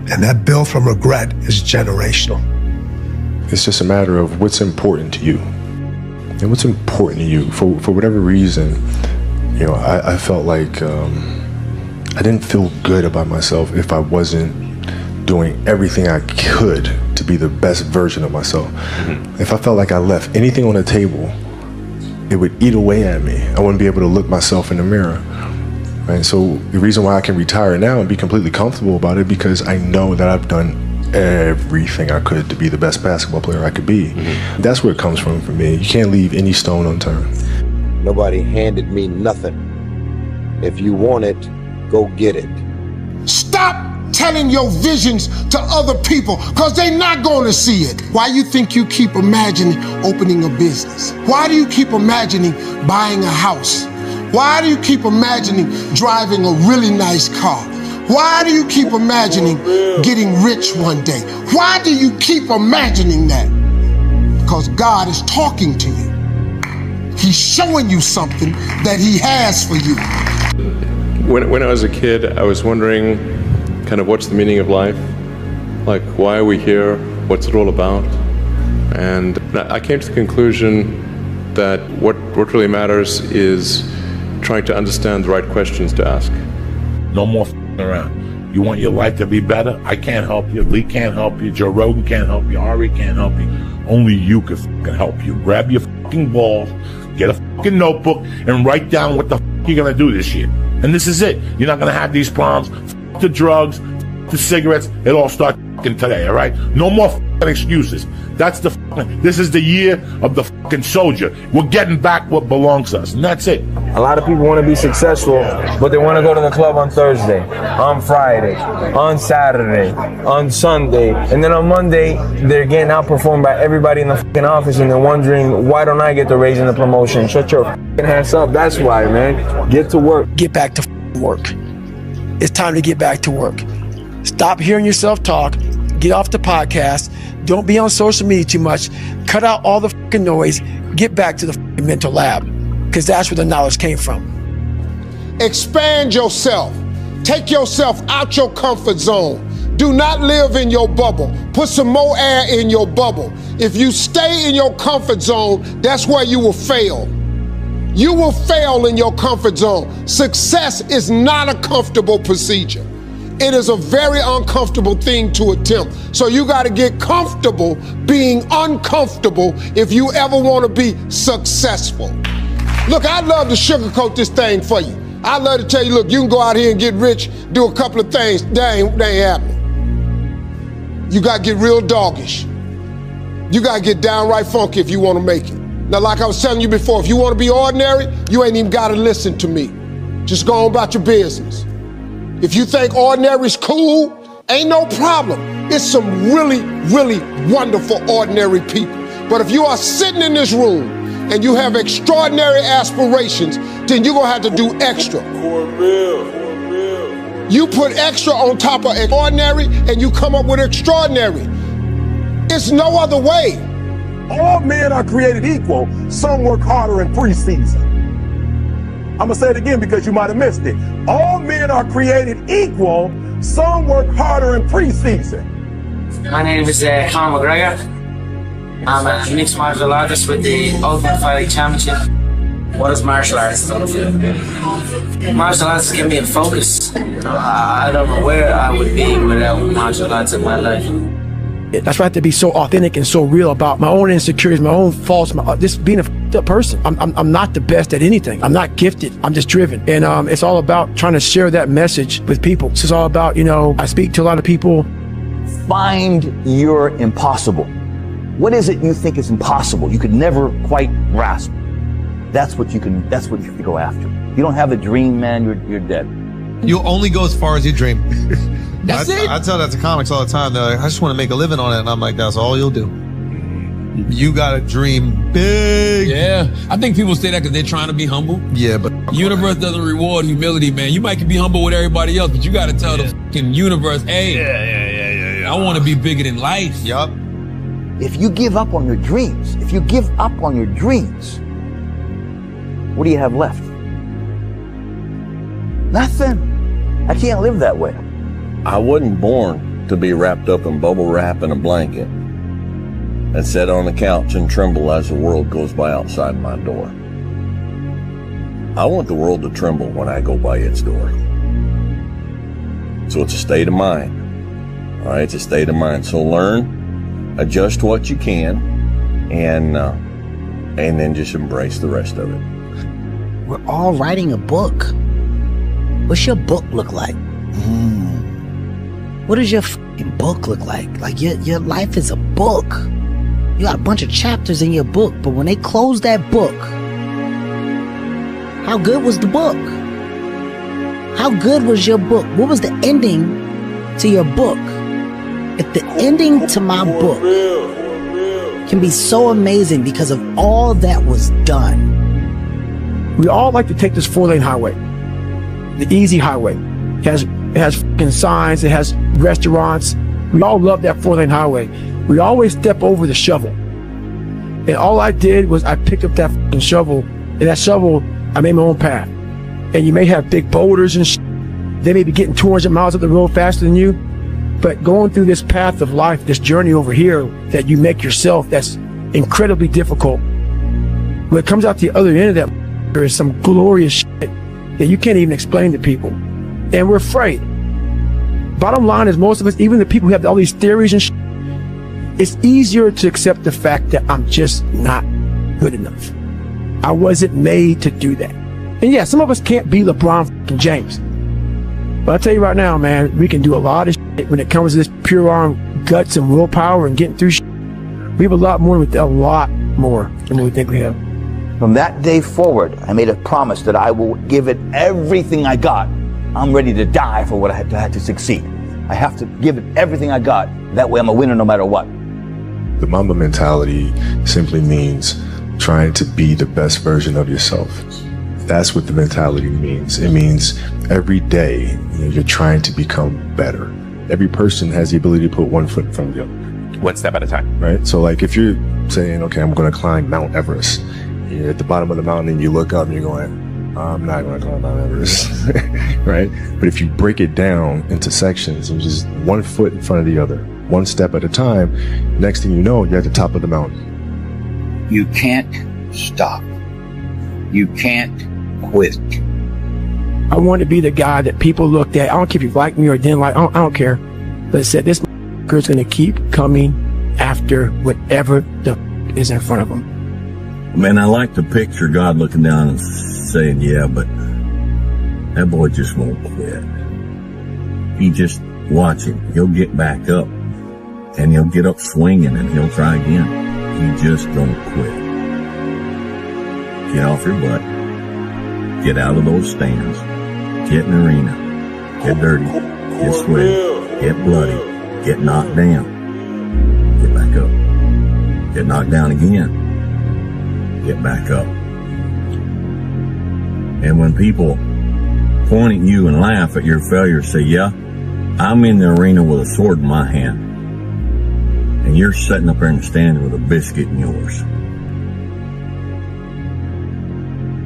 And that bill from regret is generational. It's just a matter of what's important to you. And what's important to you, for whatever reason, you know, I felt like I didn't feel good about myself if I wasn't doing everything I could to be the best version of myself. If I felt like I left anything on the table, it would eat away at me. I wouldn't be able to look myself in the mirror. Right? So the reason why I can retire now and be completely comfortable about it, because I know that I've done everything I could to be the best basketball player I could be. That's where it comes from for me. You can't leave any stone unturned. Nobody handed me nothing. If you want it, go get it. Stop telling your visions to other people, because they're not going to see it. Why you think you keep imagining opening a business? Why do you keep imagining buying a house? Why do you keep imagining driving a really nice car? Why do you keep imagining getting rich one day? Why do you keep imagining that? Because God is talking to you. He's showing you something that he has for you. When I was a kid, I was wondering kind of what's the meaning of life? Like, why are we here? What's it all about? And I came to the conclusion that what really matters is trying to understand the right questions to ask. No more around. You want your life to be better? I can't help you. Lee can't help you. Joe Rogan can't help you. Ari can't help you. Only you can help you. Grab your balls, get a notebook, and write down what the you're gonna do this year. And this is it. You're not gonna have these problems. The drugs, the cigarettes, it all starts today, all right? No more excuses. That's this is the year of the soldier. We're getting back what belongs to us, and that's it. A lot of people want to be successful, but they want to go to the club on Thursday, on Friday, on Saturday, on Sunday, and then on Monday, they're getting outperformed by everybody in the office, and they're wondering, why don't I get the raise and the promotion? Shut your ass up. That's why, man. Get to work. Get back to work. It's time to get back to work. Stop hearing yourself talk. Get off the podcast. Don't be on social media too much. Cut out all the noise. Get back to the mental lab, because that's where the knowledge came from. Expand yourself. Take yourself out your comfort zone. Do not live in your bubble. Put some more air in your bubble. If you stay in your comfort zone, that's where you will fail. You will fail in your comfort zone. Success is not a comfortable procedure. It is a very uncomfortable thing to attempt. So you got to get comfortable being uncomfortable if you ever want to be successful. Look, I'd love to sugarcoat this thing for you. I'd love to tell you, look, you can go out here and get rich, do a couple of things. That ain't happening. You got to get real doggish. You got to get downright funky if you want to make it. Now, like I was telling you before, if you want to be ordinary, you ain't even got to listen to me. Just go on about your business. If you think ordinary is cool, ain't no problem. It's some really, really wonderful ordinary people. But if you are sitting in this room and you have extraordinary aspirations, then you're gonna have to do extra. You put extra on top of ordinary and you come up with extraordinary. It's no other way. All men are created equal. Some work harder in preseason. I'm gonna say it again because you might have missed it. All men are created equal. Some work harder in preseason. My name is Conor McGregor. I'm a mixed martial artist with the Ultimate Fighting Championship. What is martial arts? Martial arts give me a focus. I don't know where I would be without martial arts in my life. That's why I have to be so authentic and so real about my own insecurities, my own faults, just being a person. I'm not the best at anything. I'm not gifted. I'm just driven. And it's all about trying to share that message with people. It's all about, I speak to a lot of people. Find your impossible. What is it you think is impossible? You could never quite grasp. That's what you can go after. You don't have a dream, man, you're dead. You'll only go as far as you dream. That's it? I tell that to comics all the time. They're like, I just want to make a living on it. And I'm like, that's all you'll do. You got to dream big. Yeah. I think people say that because they're trying to be humble. Yeah, but universe doesn't reward humility, man. You might be humble with everybody else, but you got to tell the fucking universe, hey, I want to be bigger than life. Yup. If you give up on your dreams, what do you have left? Nothing. I can't live that way. I wasn't born to be wrapped up in bubble wrap and a blanket and sit on the couch and tremble as the world goes by outside my door. I want the world to tremble when I go by its door. So it's a state of mind. All right, it's a state of mind. So learn, adjust what you can, and then just embrace the rest of it. We're all writing a book. What's your book look like? What does your fucking book look like? Like your life is a book. You got a bunch of chapters in your book, but when they close that book, how good was the book? How good was your book? What was the ending to your book? If the ending to my book can be so amazing because of all that was done. We all like to take this 4-lane highway, the easy highway. It has fucking signs, it has restaurants. We all love that 4-lane highway. We always step over the shovel. And all I did was I picked up that fucking shovel, and that shovel, I made my own path. And you may have big boulders and shit. They may be getting 200 miles up the road faster than you, but going through this path of life, this journey over here that you make yourself, that's incredibly difficult. When it comes out the other end of that, there is some glorious shit that you can't even explain to people. And we're afraid. Bottom line is, most of us, even the people who have all these theories and shit, it's easier to accept the fact that I'm just not good enough. I wasn't made to do that. And yeah, some of us can't be LeBron fucking James. But I'll tell you right now, man, we can do a lot of shit when it comes to this pure arm guts and willpower and getting through shit. We have a lot more than what we think we have. From that day forward, I made a promise that I will give it everything I got. I'm ready to die for what I had to succeed. I have to give it everything I got. That way I'm a winner no matter what. The Mamba mentality simply means trying to be the best version of yourself. That's what the mentality means. It means every day you're trying to become better. Every person has the ability to put one foot in front of the other. One step at a time. Right? So like if you're saying, okay, I'm going to climb Mount Everest, you're at the bottom of the mountain and you look up and you're going, I'm not going to climb Mount Everest, right? But if you break it down into sections and just one foot in front of the other, one step at a time, next thing you know, you're at the top of the mountain. You can't stop. You can't quit. I want to be the guy that people looked at. I don't care if you like me or didn't like. I don't care. But said this is going to keep coming after whatever the is in front of him. Man, I like to picture God looking down and saying, yeah, but that boy just won't quit. He just, watch him. He'll get back up and he'll get up swinging and he'll try again. He just don't quit. Get off your butt. Get out of those stands. Get in the arena. Get dirty. Get sweaty. Get bloody. Get knocked down. Get back up. Get knocked down again. Get back up. And when people point at you and laugh at your failure, say, yeah, I'm in the arena with a sword in my hand. And you're sitting up there and standing with a biscuit in yours.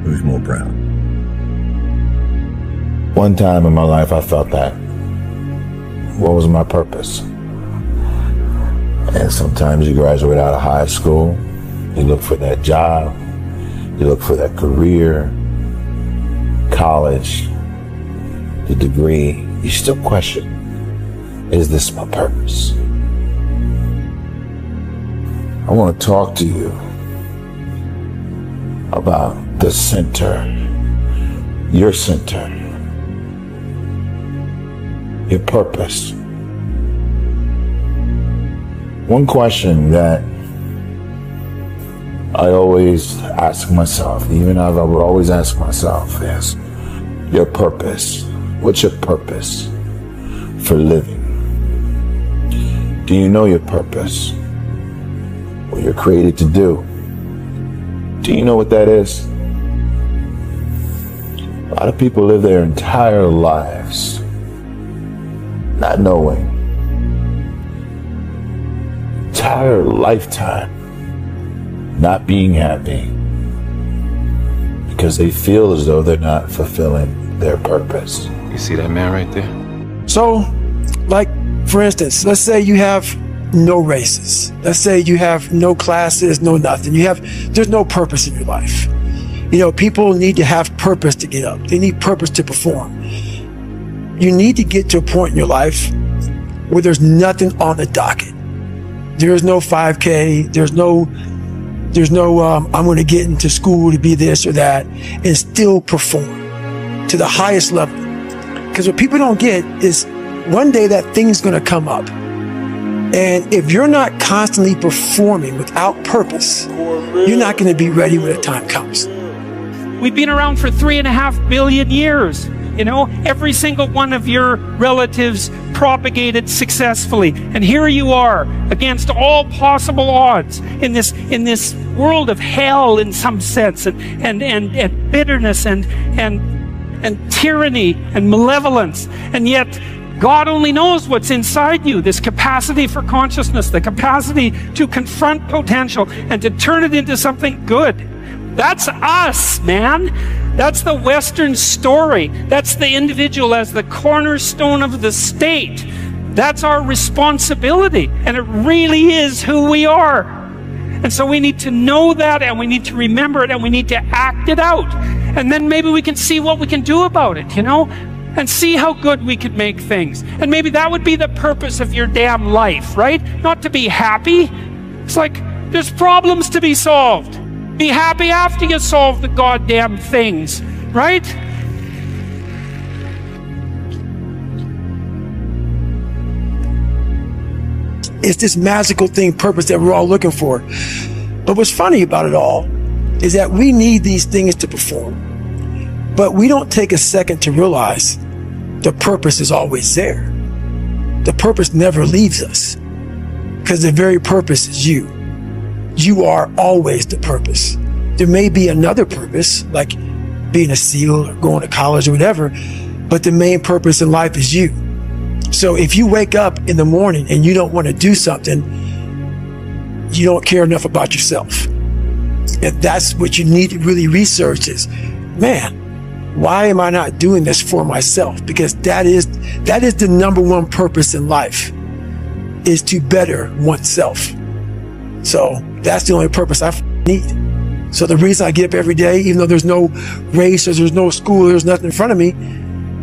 Who's more proud? One time in my life, I felt that. What was my purpose? And sometimes you graduate out of high school, you look for that job, you look for that career, college, the degree, you still question, is this my purpose? I want to talk to you about the center, your center, your purpose. One question that I always ask myself, even I would always ask myself, is your purpose. What's your purpose for living? Do you know your purpose? What you're created to do? Do you know what that is? A lot of people live their entire lives not knowing. Entire lifetime not being happy because they feel as though they're not fulfilling their purpose. You see that man right there? So, like, for instance, let's say you have no races. Let's say you have no classes, no nothing. There's no purpose in your life. You know, people need to have purpose to get up. They need purpose to perform. You need to get to a point in your life where there's nothing on the docket. There's no 5K. There's no I'm going to get into school to be this or that and still perform to the highest level. Because what people don't get is one day that thing's going to come up. And if you're not constantly performing without purpose, you're not going to be ready when the time comes. We've been around for 3.5 billion years. You know, every single one of your relatives propagated successfully. And here you are against all possible odds in this world of hell in some sense, and bitterness and tyranny and malevolence. And yet God only knows what's inside you, this capacity for consciousness, the capacity to confront potential and to turn it into something good. That's us, man. That's the Western story. That's the individual as the cornerstone of the state. That's our responsibility, and it really is who we are. And so we need to know that, and we need to remember it, and we need to act it out. And then maybe we can see what we can do about it, you know, and see how good we could make things. And maybe that would be the purpose of your damn life, right? Not to be happy. It's like there's problems to be solved. Be happy after you solve the goddamn things, right? It's this magical thing, purpose, that we're all looking for. But what's funny about it all is that we need these things to perform. But we don't take a second to realize the purpose is always there. The purpose never leaves us, because the very purpose is you. You are always the purpose. There may be another purpose, like being a SEAL or going to college or whatever, but the main purpose in life is you. So if you wake up in the morning and you don't want to do something, you don't care enough about yourself. And that's what you need to really research is, man, why am I not doing this for myself? Because that is the number one purpose in life, is to better oneself. So that's the only purpose I need. So the reason I get up every day, even though there's no race or there's no school, there's nothing in front of me,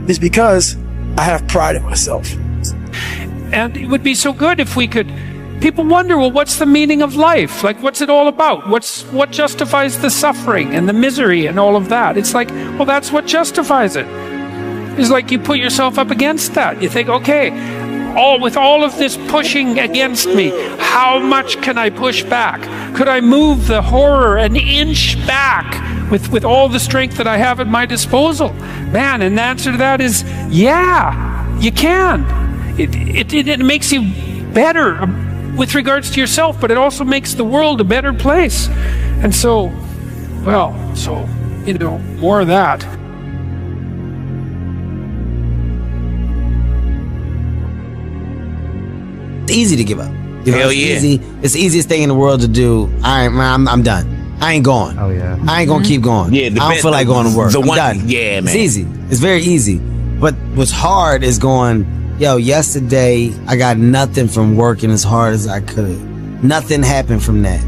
is because I have pride in myself. And it would be so good if we could, people wonder, well, what's the meaning of life? Like, what's it all about? What justifies the suffering and the misery and all of that? It's like, well, that's what justifies it. It's like you put yourself up against that. You think, okay, with all of this pushing against me, how much can I push back? Could I move the horror an inch back with all the strength that I have at my disposal? Man, and the answer to that is, yeah, you can. It makes you better with regards to yourself, but it also makes the world a better place. And so, well, more of that. It's easy to give up. Hell yeah. It's the easiest thing in the world to do. I'm done. I ain't going. Oh yeah. I ain't gonna keep going. Yeah, I don't feel like going to work. I'm done. Yeah, man. It's easy. It's very easy. But what's hard is going, yesterday I got nothing from working as hard as I could. Nothing happened from that.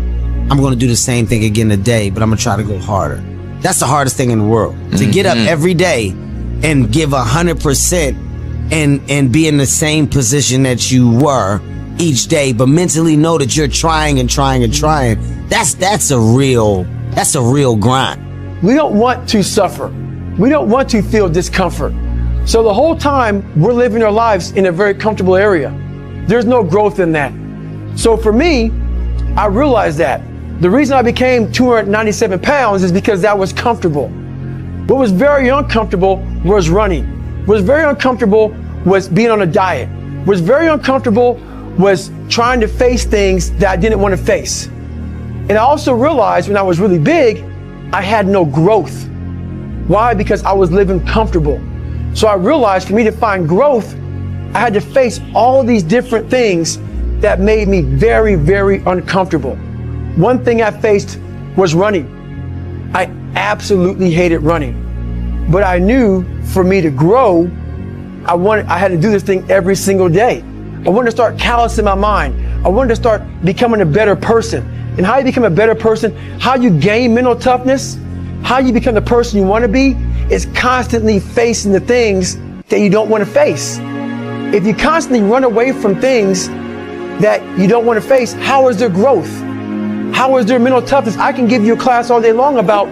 I'm gonna do the same thing again today, but I'm gonna try to go harder. That's the hardest thing in the world. To get up every day and give 100% and be in the same position that you were each day, but mentally know that you're trying and trying and trying. That's a real grind. We don't want to suffer. We don't want to feel discomfort. So the whole time we're living our lives in a very comfortable area. There's no growth in that. So for me, I realized that the reason I became 297 pounds is because that was comfortable. What was very uncomfortable was running. What was very uncomfortable was being on a diet. What was very uncomfortable was trying to face things that I didn't want to face. And I also realized when I was really big, I had no growth. Why? Because I was living comfortable. So I realized for me to find growth, I had to face all these different things that made me very, very uncomfortable. One thing I faced was running. I absolutely hated running. But I knew for me to grow, I had to do this thing every single day. I wanted to start callousing my mind. I wanted to start becoming a better person. And how you become a better person, how you gain mental toughness, how you become the person you want to be, is constantly facing the things that you don't want to face. If you constantly run away from things that you don't want to face, how is there growth? How is there mental toughness? I can give you a class all day long about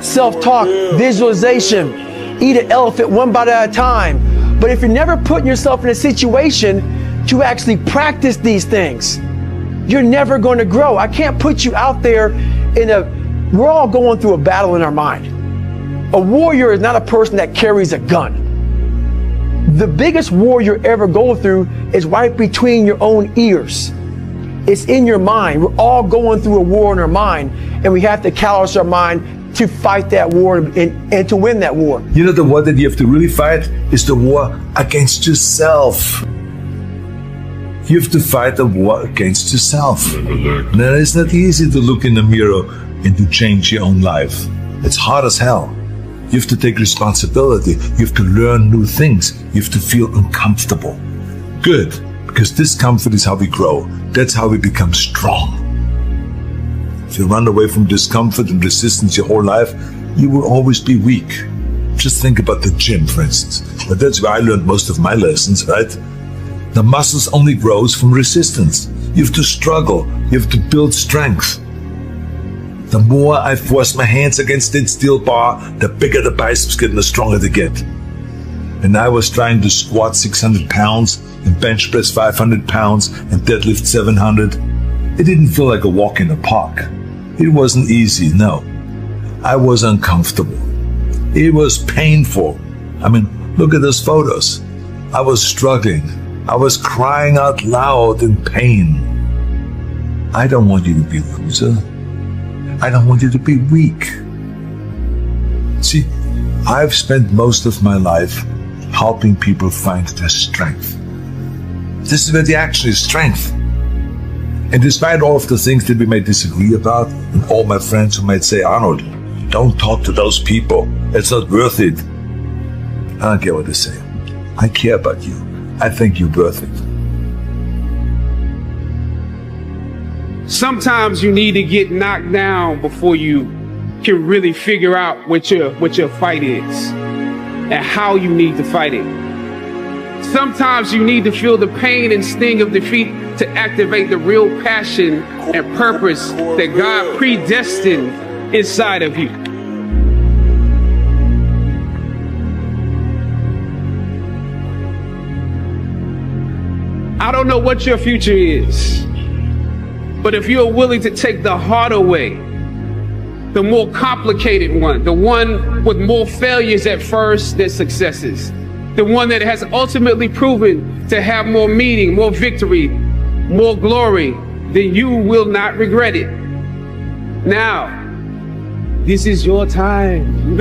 self-talk, visualization, eat an elephant one bite at a time. But if you're never putting yourself in a situation to actually practice these things, you're never going to grow. I can't put you out there we're all going through a battle in our mind. A warrior is not a person that carries a gun. The biggest war you're ever going through is right between your own ears. It's in your mind. We're all going through a war in our mind, and we have to callous our mind to fight that war and to win that war. You know, the war that you have to really fight is the war against yourself. You have to fight a war against yourself. Now, it's not easy to look in the mirror and to change your own life. It's hard as hell. You have to take responsibility. You have to learn new things. You have to feel uncomfortable. Good, because discomfort is how we grow. That's how we become strong. If you run away from discomfort and resistance your whole life, you will always be weak. Just think about the gym, for instance. But that's where I learned most of my lessons, right? The muscles only grows from resistance. You have to struggle. You have to build strength. The more I force my hands against that steel bar, the bigger the biceps get and the stronger they get. And I was trying to squat 600 pounds and bench press 500 pounds and deadlift 700. It didn't feel like a walk in the park. It wasn't easy, no. I was uncomfortable. It was painful. I mean, look at those photos. I was struggling. I was crying out loud in pain. I don't want you to be a loser. I don't want you to be weak. See, I've spent most of my life helping people find their strength. This is where the action is strength. And despite all of the things that we may disagree about, and all my friends who might say, Arnold, don't talk to those people. It's not worth it. I don't care what they say. I care about you. I think you're worth it. Sometimes you need to get knocked down before you can really figure out what your fight is and how you need to fight it. Sometimes you need to feel the pain and sting of defeat to activate the real passion and purpose that God predestined inside of you. I don't know what your future is, but if you're willing to take the harder way, the more complicated one, the one with more failures at first than successes, the one that has ultimately proven to have more meaning, more victory, more glory, then you will not regret it. Now, this is your time.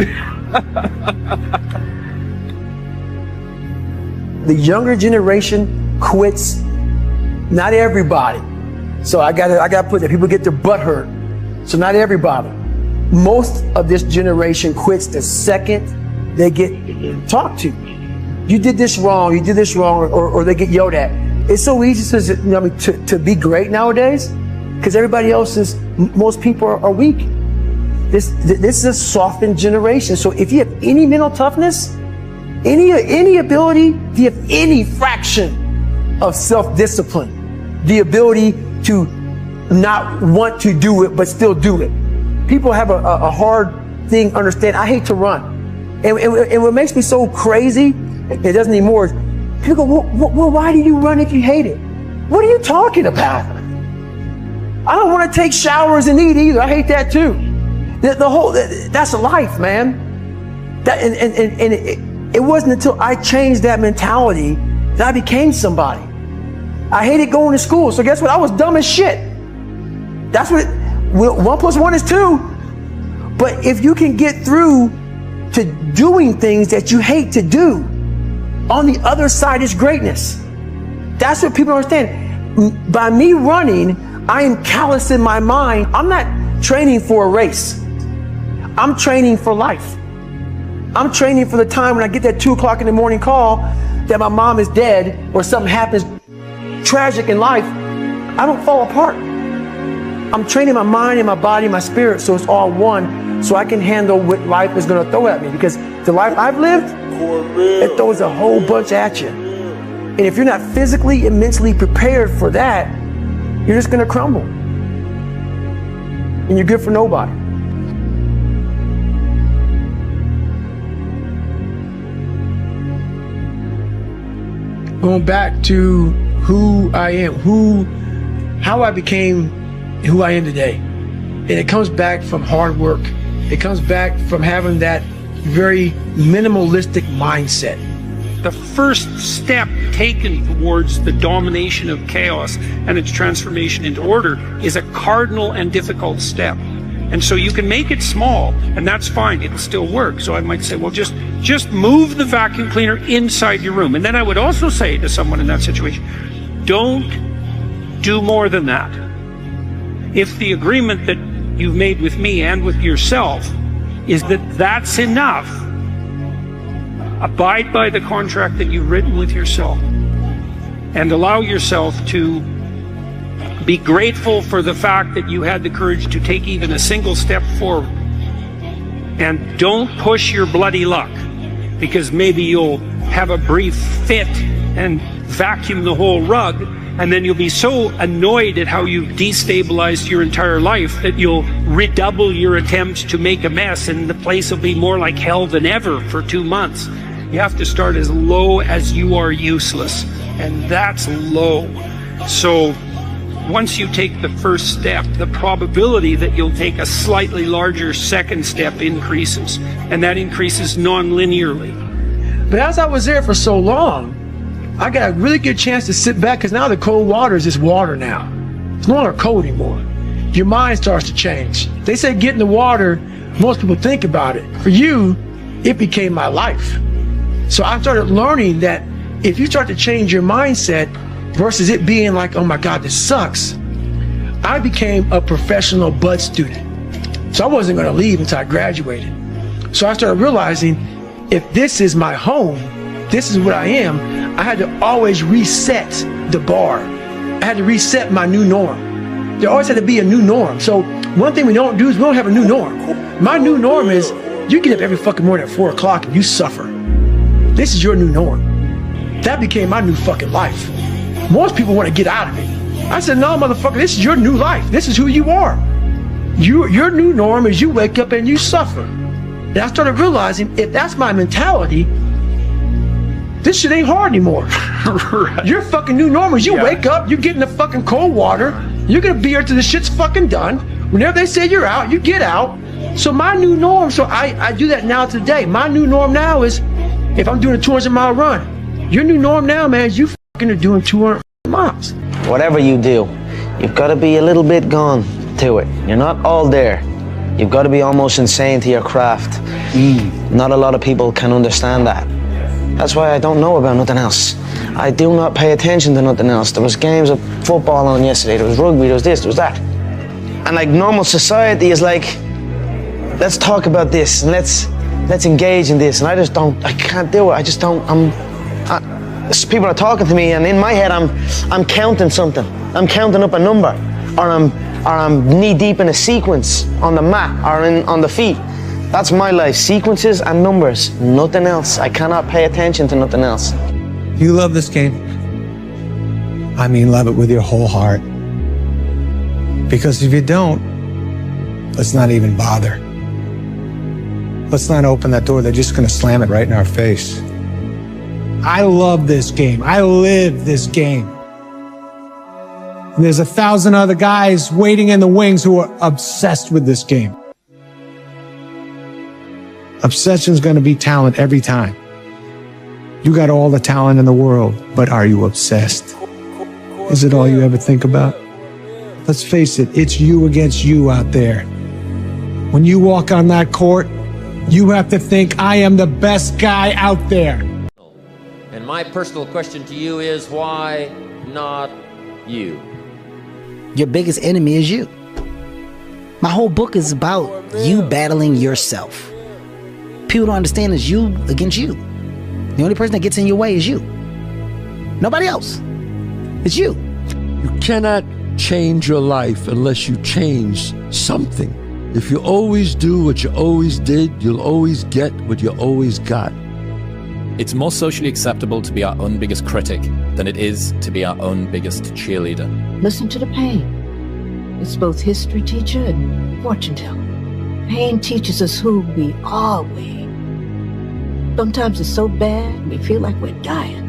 The younger generation quits. Not everybody. So I gotta put that. People get their butt hurt. So not everybody. Most of this generation quits the second they get talked to. You did this wrong, or they get yelled at. It's so easy to be great nowadays because everybody else is, most people are weak. This is a softened generation. So if you have any mental toughness, any ability, if you have any fraction of self-discipline, the ability to not want to do it but still do it. People have a hard thing understand. I hate to run. And what makes me so crazy, it doesn't anymore, is people go, well, why do you run if you hate it? What are you talking about? I don't want to take showers and eat either. I hate that too. That's a life, man. It wasn't until I changed that mentality that I became somebody. I hated going to school, so guess what? I was dumb as shit. That's what 1 + 1 is 2. But if you can get through to doing things that you hate to do, on the other side is greatness. That's what people understand. By me running, I am callous in my mind. I'm not training for a race. I'm training for life. I'm training for the time when I get that 2 o'clock in the morning call that my mom is dead or something happens tragic in life. I don't fall apart. I'm training my mind and my body and my spirit so it's all one, so I can handle what life is going to throw at me. Because the life I've lived, it throws a whole bunch at you. And if you're not physically and mentally prepared for that, you're just going to crumble. And you're good for nobody. Going back to who I am, how I became who I am today. And it comes back from hard work. It comes back from having that very minimalistic mindset. The first step taken towards the domination of chaos and its transformation into order is a cardinal and difficult step. And so you can make it small, and that's fine, it'll still work. So I might say, well, just move the vacuum cleaner inside your room. And then I would also say to someone in that situation, don't do more than that. If the agreement that you've made with me and with yourself is that that's enough, abide by the contract that you've written with yourself and allow yourself to be grateful for the fact that you had the courage to take even a single step forward. And don't push your bloody luck, because maybe you'll have a brief fit and vacuum the whole rug, and then you'll be so annoyed at how you've destabilized your entire life that you'll redouble your attempts to make a mess, and the place will be more like hell than ever for 2 months. You have to start as low as you are useless, and that's low. So once you take the first step, the probability that you'll take a slightly larger second step increases, and that increases non-linearly. But as I was there for so long, I got a really good chance to sit back, because now the cold water is just water now. It's no longer cold anymore. Your mind starts to change. They say get in the water, most people think about it. For you, it became my life. So I started learning that if you start to change your mindset versus it being like, oh my God, this sucks, I became a professional bud student. So I wasn't going to leave until I graduated. So I started realizing if this is my home, this is what I am, I had to always reset the bar. I had to reset my new norm. There always had to be a new norm. So one thing we don't do is we don't have a new norm. My new norm is you get up every fucking morning at 4 o'clock and you suffer. This is your new norm. That became my new fucking life. Most people want to get out of it. I said, no, motherfucker, this is your new life. This is who you are. Your new norm is you wake up and you suffer. And I started realizing if that's my mentality, this shit ain't hard anymore. Right. Your fucking new norm is you wake up, you get in the fucking cold water, you're gonna be here till the shit's fucking done. Whenever they say you're out, you get out. So my new norm, so I do that now today. My new norm now is if I'm doing a 200-mile run, your new norm now, man, is you fucking are doing 200 miles. Whatever you do, you've got to be a little bit gone to it. You're not all there. You've got to be almost insane to your craft. Not a lot of people can understand that. That's why I don't know about nothing else. I do not pay attention to nothing else. There was games of football on yesterday, there was rugby, there was this, there was that. And like normal society is like, let's talk about this and let's engage in this. And I can't do it. I just don't, people are talking to me and in my head I'm counting something. I'm counting up a number or I'm knee deep in a sequence on the mat or on the feet. That's my life, sequences and numbers, nothing else. I cannot pay attention to nothing else. You love this game? I mean, love it with your whole heart. Because if you don't, let's not even bother. Let's not open that door. They're just gonna slam it right in our face. I love this game. I live this game. And there's 1,000 other guys waiting in the wings who are obsessed with this game. Obsession's gonna be talent every time. You got all the talent in the world, but are you obsessed? Is it all you ever think about? Let's face it, it's you against you out there. When you walk on that court, you have to think, I am the best guy out there. And my personal question to you is, why not you? Your biggest enemy is you. My whole book is about you battling yourself. People don't understand it's you against you. The only person that gets in your way is you. Nobody else. It's you. You cannot change your life unless you change something. If you always do what you always did, you'll always get what you always got. It's more socially acceptable to be our own biggest critic than it is to be our own biggest cheerleader. Listen to the pain. It's both history teacher and fortune teller. Pain teaches us who we are. Sometimes it's so bad, we feel like we're dying.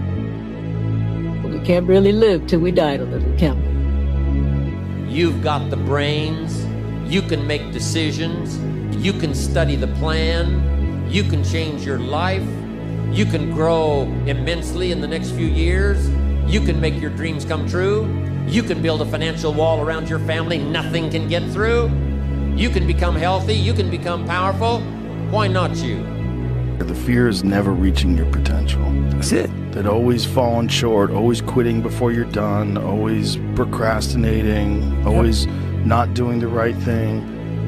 But we can't really live till we die a little, can we? You've got the brains, you can make decisions, you can study the plan, you can change your life, you can grow immensely in the next few years, you can make your dreams come true, you can build a financial wall around your family nothing can get through, you can become healthy, you can become powerful. Why not you? The fear is never reaching your potential. That's it. That always falling short, always quitting before you're done, always procrastinating, always not doing the right thing.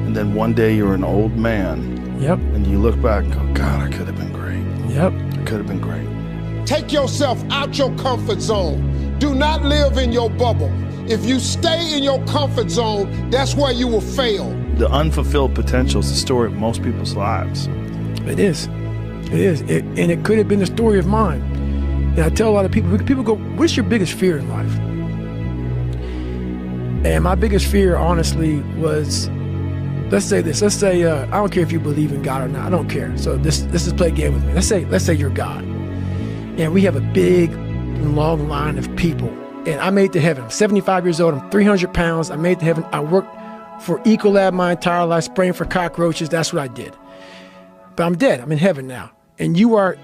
And then one day you're an old man. Yep. And you look back and go, God, I could have been great. Yep. I could have been great. Take yourself out your comfort zone. Do not live in your bubble. If you stay in your comfort zone, that's where you will fail. The unfulfilled potential is the story of most people's lives. It is. It is. And it could have been the story of mine. And I tell a lot of people go, what's your biggest fear in life? And my biggest fear, honestly, was, let's say this. Let's say, I don't care if you believe in God or not. I don't care. So let's just play a game with me. Let's say you're God. And we have a big, long line of people. And I made it to heaven. I'm 75 years old. I'm 300 pounds. I made it to heaven. I worked for Ecolab my entire life, spraying for cockroaches. That's what I did. But I'm dead. I'm in heaven now. And you're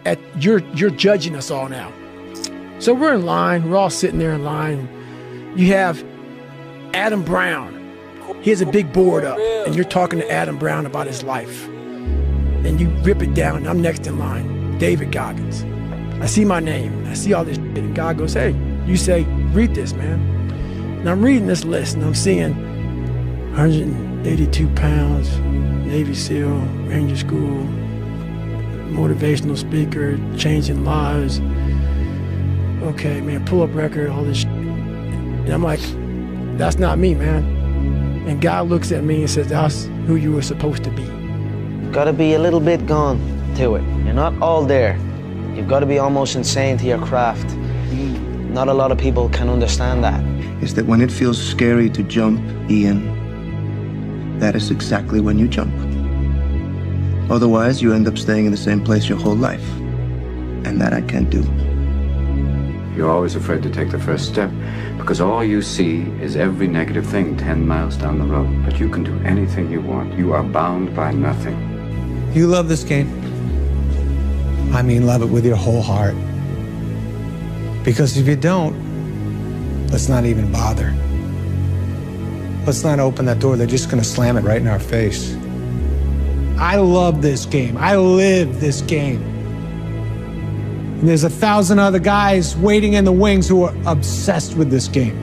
judging us all now. So we're in line. We're all sitting there in line. You have Adam Brown. He has a big board up, and you're talking to Adam Brown about his life. And you rip it down. I'm next in line. David Goggins. I see my name. I see all this shit, and God goes, hey, you say, read this, man. And I'm reading this list, and I'm seeing 182 pounds, Navy SEAL, Ranger School, motivational speaker, changing lives. Okay, man, pull up record, all this shit. And I'm like, that's not me, man. And God looks at me and says, that's who you were supposed to be. Gotta be a little bit gone to it. You're not all there. You've got to be almost insane to your craft. Not a lot of people can understand that. Is that when it feels scary to jump, Ian, that is exactly when you jump. Otherwise, you end up staying in the same place your whole life. And that I can't do. You're always afraid to take the first step because all you see is every negative thing 10 miles down the road. But you can do anything you want. You are bound by nothing. You love this game. I mean, love it with your whole heart. Because if you don't, let's not even bother. Let's not open that door. They're just going to slam it right in our face. I love this game. I live this game. And there's 1,000 other guys waiting in the wings who are obsessed with this game.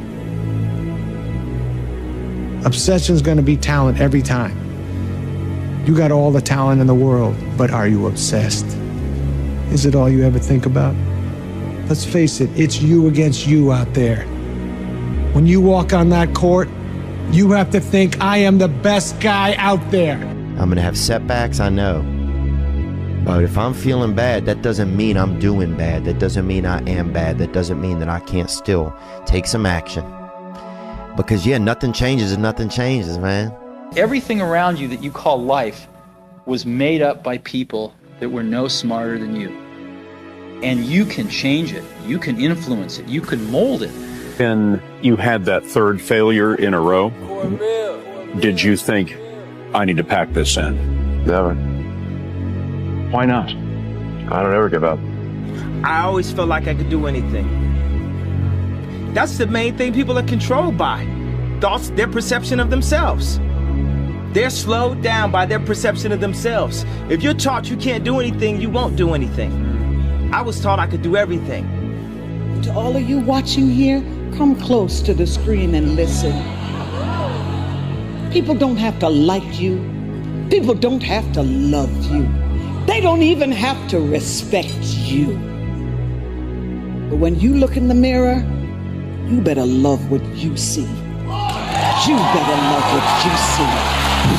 Obsession's going to be talent every time. You got all the talent in the world, but are you obsessed? Is it all you ever think about? Let's face it, it's you against you out there. When you walk on that court, you have to think, I am the best guy out there. I'm gonna have setbacks, I know. But if I'm feeling bad, that doesn't mean I'm doing bad. That doesn't mean I am bad. That doesn't mean that I can't still take some action. Because yeah, nothing changes if nothing changes, man. Everything around you that you call life was made up by people that were no smarter than you. And you can change it. You can influence it. You can mold it. When you had that third failure in a row, did you think, I need to pack this in? Never. Why not? I don't ever give up. I always felt like I could do anything. That's the main thing people are controlled by. Thoughts, their perception of themselves. They're slowed down by their perception of themselves. If you're taught you can't do anything, you won't do anything. I was taught I could do everything. To all of you watching here, come close to the screen and listen. People don't have to like you. People don't have to love you. They don't even have to respect you. But when you look in the mirror, you better love what you see. You better love what you see.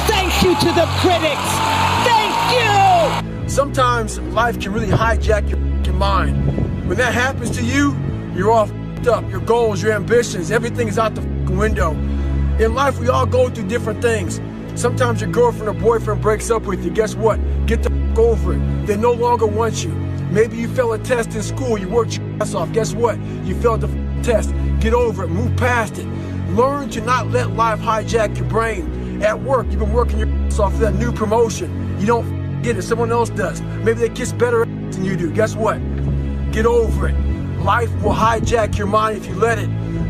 Thank you to the critics. Thank you. Sometimes life can really hijack your mind. When that happens to you, you're all f***ed up. Your goals, your ambitions, everything is out the window. In life, we all go through different things. Sometimes your girlfriend or boyfriend breaks up with you. Guess what? Get the f*** over it. They no longer want you. Maybe you failed a test in school. You worked your ass off. Guess what? You failed the test. Get over it. Move past it. Learn to not let life hijack your brain. At work, you've been working your ass off for that new promotion. You don't get it. Someone else does. Maybe they kiss better than you do. Guess what? Get over it. Life will hijack your mind if you let it.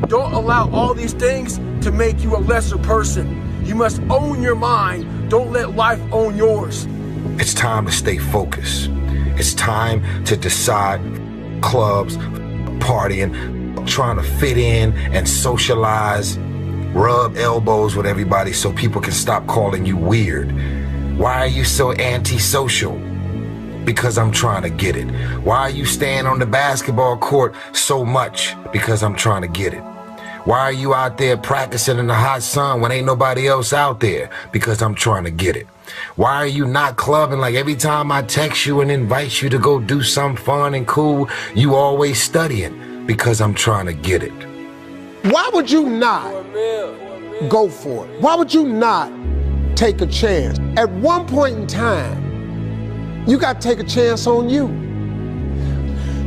Don't allow all these things to make you a lesser person. You must own your mind. Don't let life own yours. It's time to stay focused. It's time to decide clubs, partying, trying to fit in and socialize, rub elbows with everybody so people can stop calling you weird. Why are you so antisocial? Because I'm trying to get it. Why are you staying on the basketball court so much? Because I'm trying to get it. Why are you out there practicing in the hot sun when ain't nobody else out there? Because I'm trying to get it. Why are you not clubbing like every time I text you and invite you to go do something fun and cool, you always studying? Because I'm trying to get it. Why would you not go for it? Why would you not take a chance? At one point in time, you got to take a chance on you.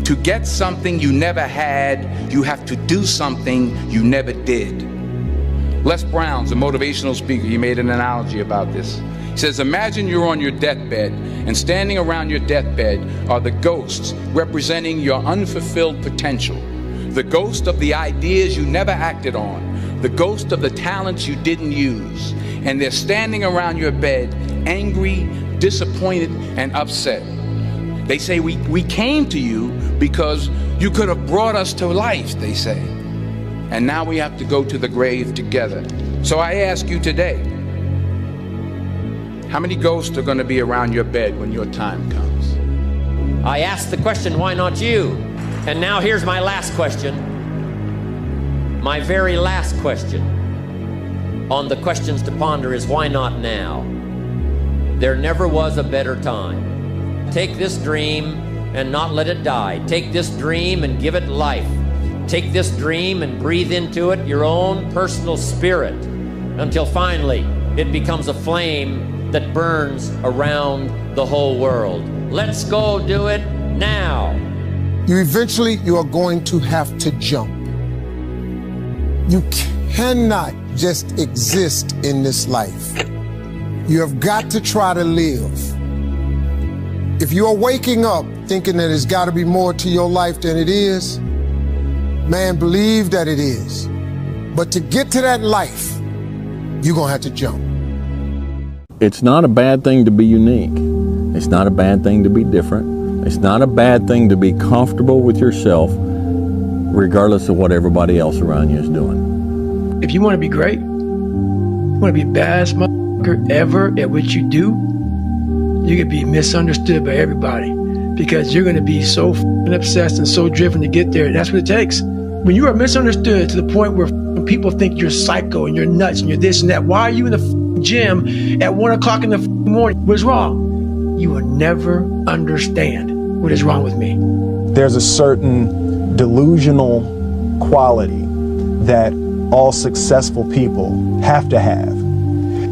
To get something you never had, you have to do something you never did. Les Brown's a motivational speaker. He made an analogy about this. He says, imagine you're on your deathbed, and standing around your deathbed are the ghosts representing your unfulfilled potential. The ghost of the ideas you never acted on. The ghost of the talents you didn't use. And they're standing around your bed, angry, disappointed, and upset. They say, we came to you because you could have brought us to life, they say. And now we have to go to the grave together. So I ask you today, how many ghosts are going to be around your bed when your time comes? I asked the question, why not you? And now here's my last question. My very last question on the questions to ponder is, why not now? There never was a better time. Take this dream and not let it die. Take this dream and give it life. Take this dream and breathe into it your own personal spirit until finally it becomes a flame that burns around the whole world. Let's go do it now. You are going to have to jump. You cannot just exist in this life. You have got to try to live. If you are waking up thinking that there's got to be more to your life than it is, man, believe that it is. But to get to that life, you're going to have to jump. It's not a bad thing to be unique. It's not a bad thing to be different. It's not a bad thing to be comfortable with yourself, regardless of what everybody else around you is doing. If you want to be great, you want to be the baddest motherfucker ever at what you do, you could be misunderstood by everybody because you're going to be so obsessed and so driven to get there. That's what it takes. When you are misunderstood to the point where people think you're psycho and you're nuts and you're this and that, why are you in the gym at 1 o'clock in the morning? What's wrong? You will never understand what is wrong with me. There's a certain delusional quality that all successful people have to have.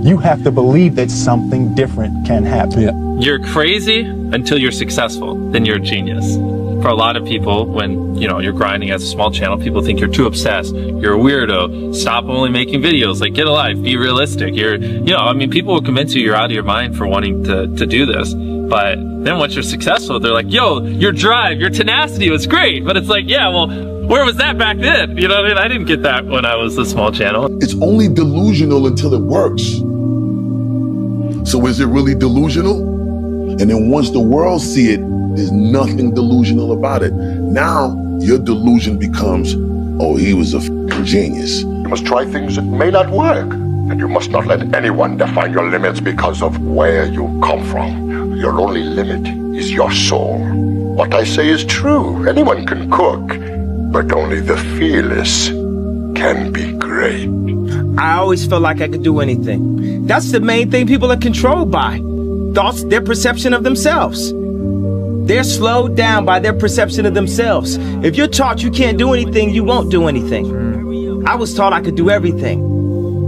You have to believe that something different can happen. Yeah. You're crazy until you're successful, then you're a genius. For a lot of people, when you're grinding as a small channel, people think you're too obsessed. You're a weirdo. Stop only making videos. Like, get a life. Be realistic. People will convince you you're out of your mind for wanting to do this. But then once you're successful, they're like, yo, your drive, your tenacity was great. But it's like, yeah, well, where was that back then? You know what I mean? I didn't get that when I was a small channel. It's only delusional until it works. So is it really delusional? And then once the world see it, there's nothing delusional about it. Now your delusion becomes, oh, he was a f***ing genius. You must try things that may not work. And you must not let anyone define your limits because of where you come from. Your only limit is your soul. What I say is true. Anyone can cook, but only the fearless can be great. I always felt like I could do anything. That's the main thing people are controlled by. Thoughts, their perception of themselves. They're slowed down by their perception of themselves. If you're taught you can't do anything, you won't do anything. I was taught I could do everything.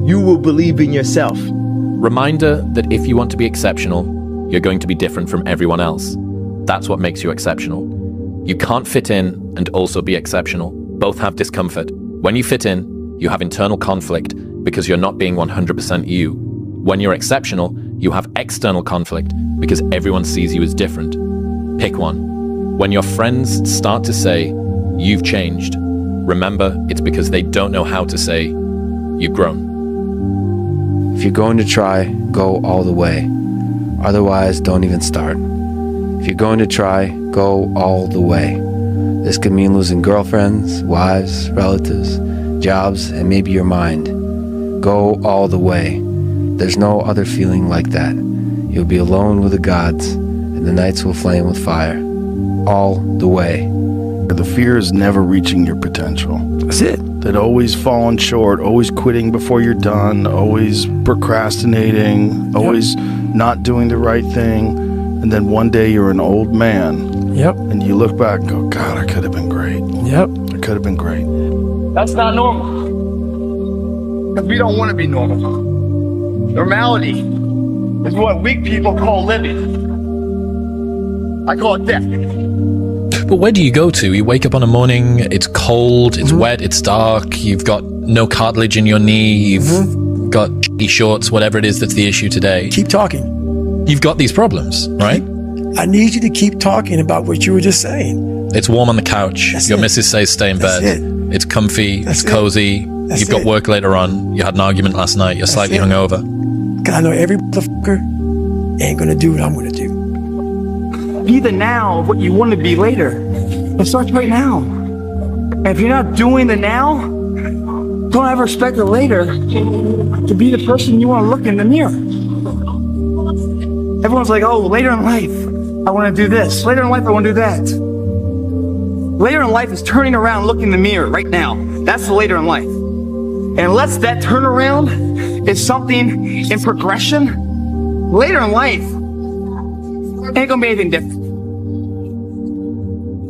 You will believe in yourself. Reminder that if you want to be exceptional, you're going to be different from everyone else. That's what makes you exceptional. You can't fit in and also be exceptional. Both have discomfort. When you fit in, you have internal conflict because you're not being 100% you. When you're exceptional, you have external conflict because everyone sees you as different. Pick one. When your friends start to say, you've changed, remember it's because they don't know how to say, you've grown. If you're going to try, go all the way. Otherwise, don't even start. If you're going to try, go all the way. This could mean losing girlfriends, wives, relatives, jobs, and maybe your mind. Go all the way. There's no other feeling like that. You'll be alone with the gods, and the nights will flame with fire. All the way. The fear is never reaching your potential. That's it. That always falling short, always quitting before you're done, always procrastinating, always not doing the right thing. And then one day you're an old man. Yep. And you look back and go, God, I could have been great. Yep. I could have been great. That's not normal. Because we don't want to be normal. Normality is what weak people call living. I call it death. But where do you go to? You wake up on a morning, it's cold, it's wet, it's dark, you've got no cartilage in your knee, you've got shorts, whatever it is that's the issue today. Keep talking. You've got these problems, right? I need you to keep talking about what you were just saying. It's warm on the couch. That's Your it. missus says stay in That's bed. it. It's comfy, That's it's cozy. That's You've got it. work later on. You had an argument last night. You're slightly it. hungover. Because I know every motherfucker ain't going to do what I'm going to do. Be the now of what you want to be later. It starts right now. And if you're not doing the now, don't ever expect the later to be the person you want to look in the mirror. Everyone's like, oh, later in life. I want to do this. Later in life, I want to do that. Later in life is turning around, looking in the mirror right now. That's the later in life. And unless that turnaround is something in progression, later in life ain't gonna be anything different.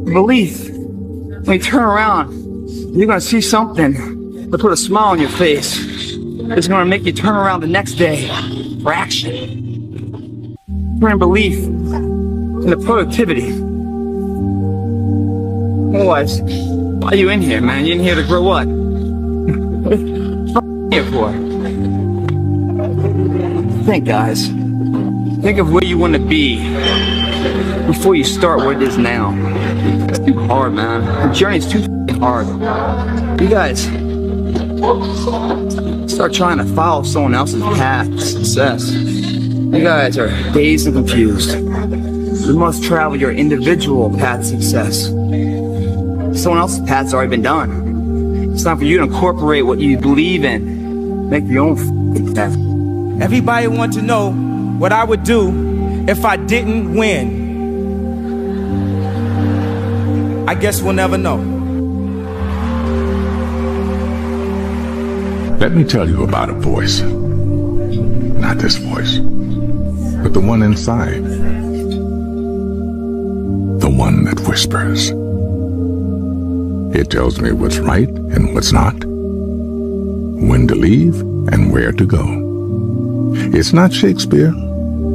Belief, when you turn around, you're gonna see something that put a smile on your face. It's gonna make you turn around the next day for action. Turn belief into productivity. Otherwise, why are you in here, man? You in here to grow what? What are you here for? Think, guys. Think of where you want to be before you start where it is now. It's too hard, man. The journey's too hard. You guys start trying to follow someone else's path to success. You guys are dazed and confused. You must travel your individual path to success. Someone else's path's already been done. It's time for you to incorporate what you believe in. Make your own path. Everybody wants to know what I would do if I didn't win. I guess we'll never know. Let me tell you about a voice. Not this voice, but the one inside. The one that whispers. It tells me what's right and what's not, when to leave and where to go. It's not Shakespeare.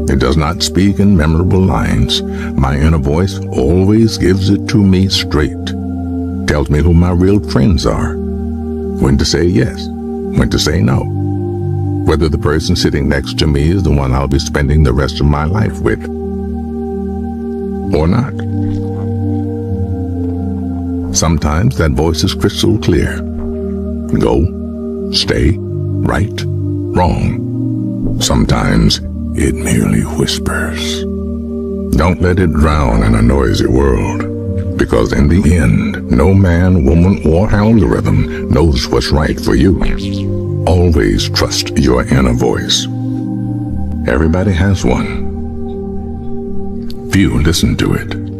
It does not speak in memorable lines. My inner voice always gives it to me straight. Tells me who my real friends are, when to say yes, when to say no, whether the person sitting next to me is the one I'll be spending the rest of my life with, or not. Sometimes that voice is crystal clear. Go, stay, right, wrong. Sometimes it merely whispers. Don't let it drown in a noisy world, because in the end, no man, woman, or algorithm knows what's right for you. Always trust your inner voice. Everybody has one. Few listen to it.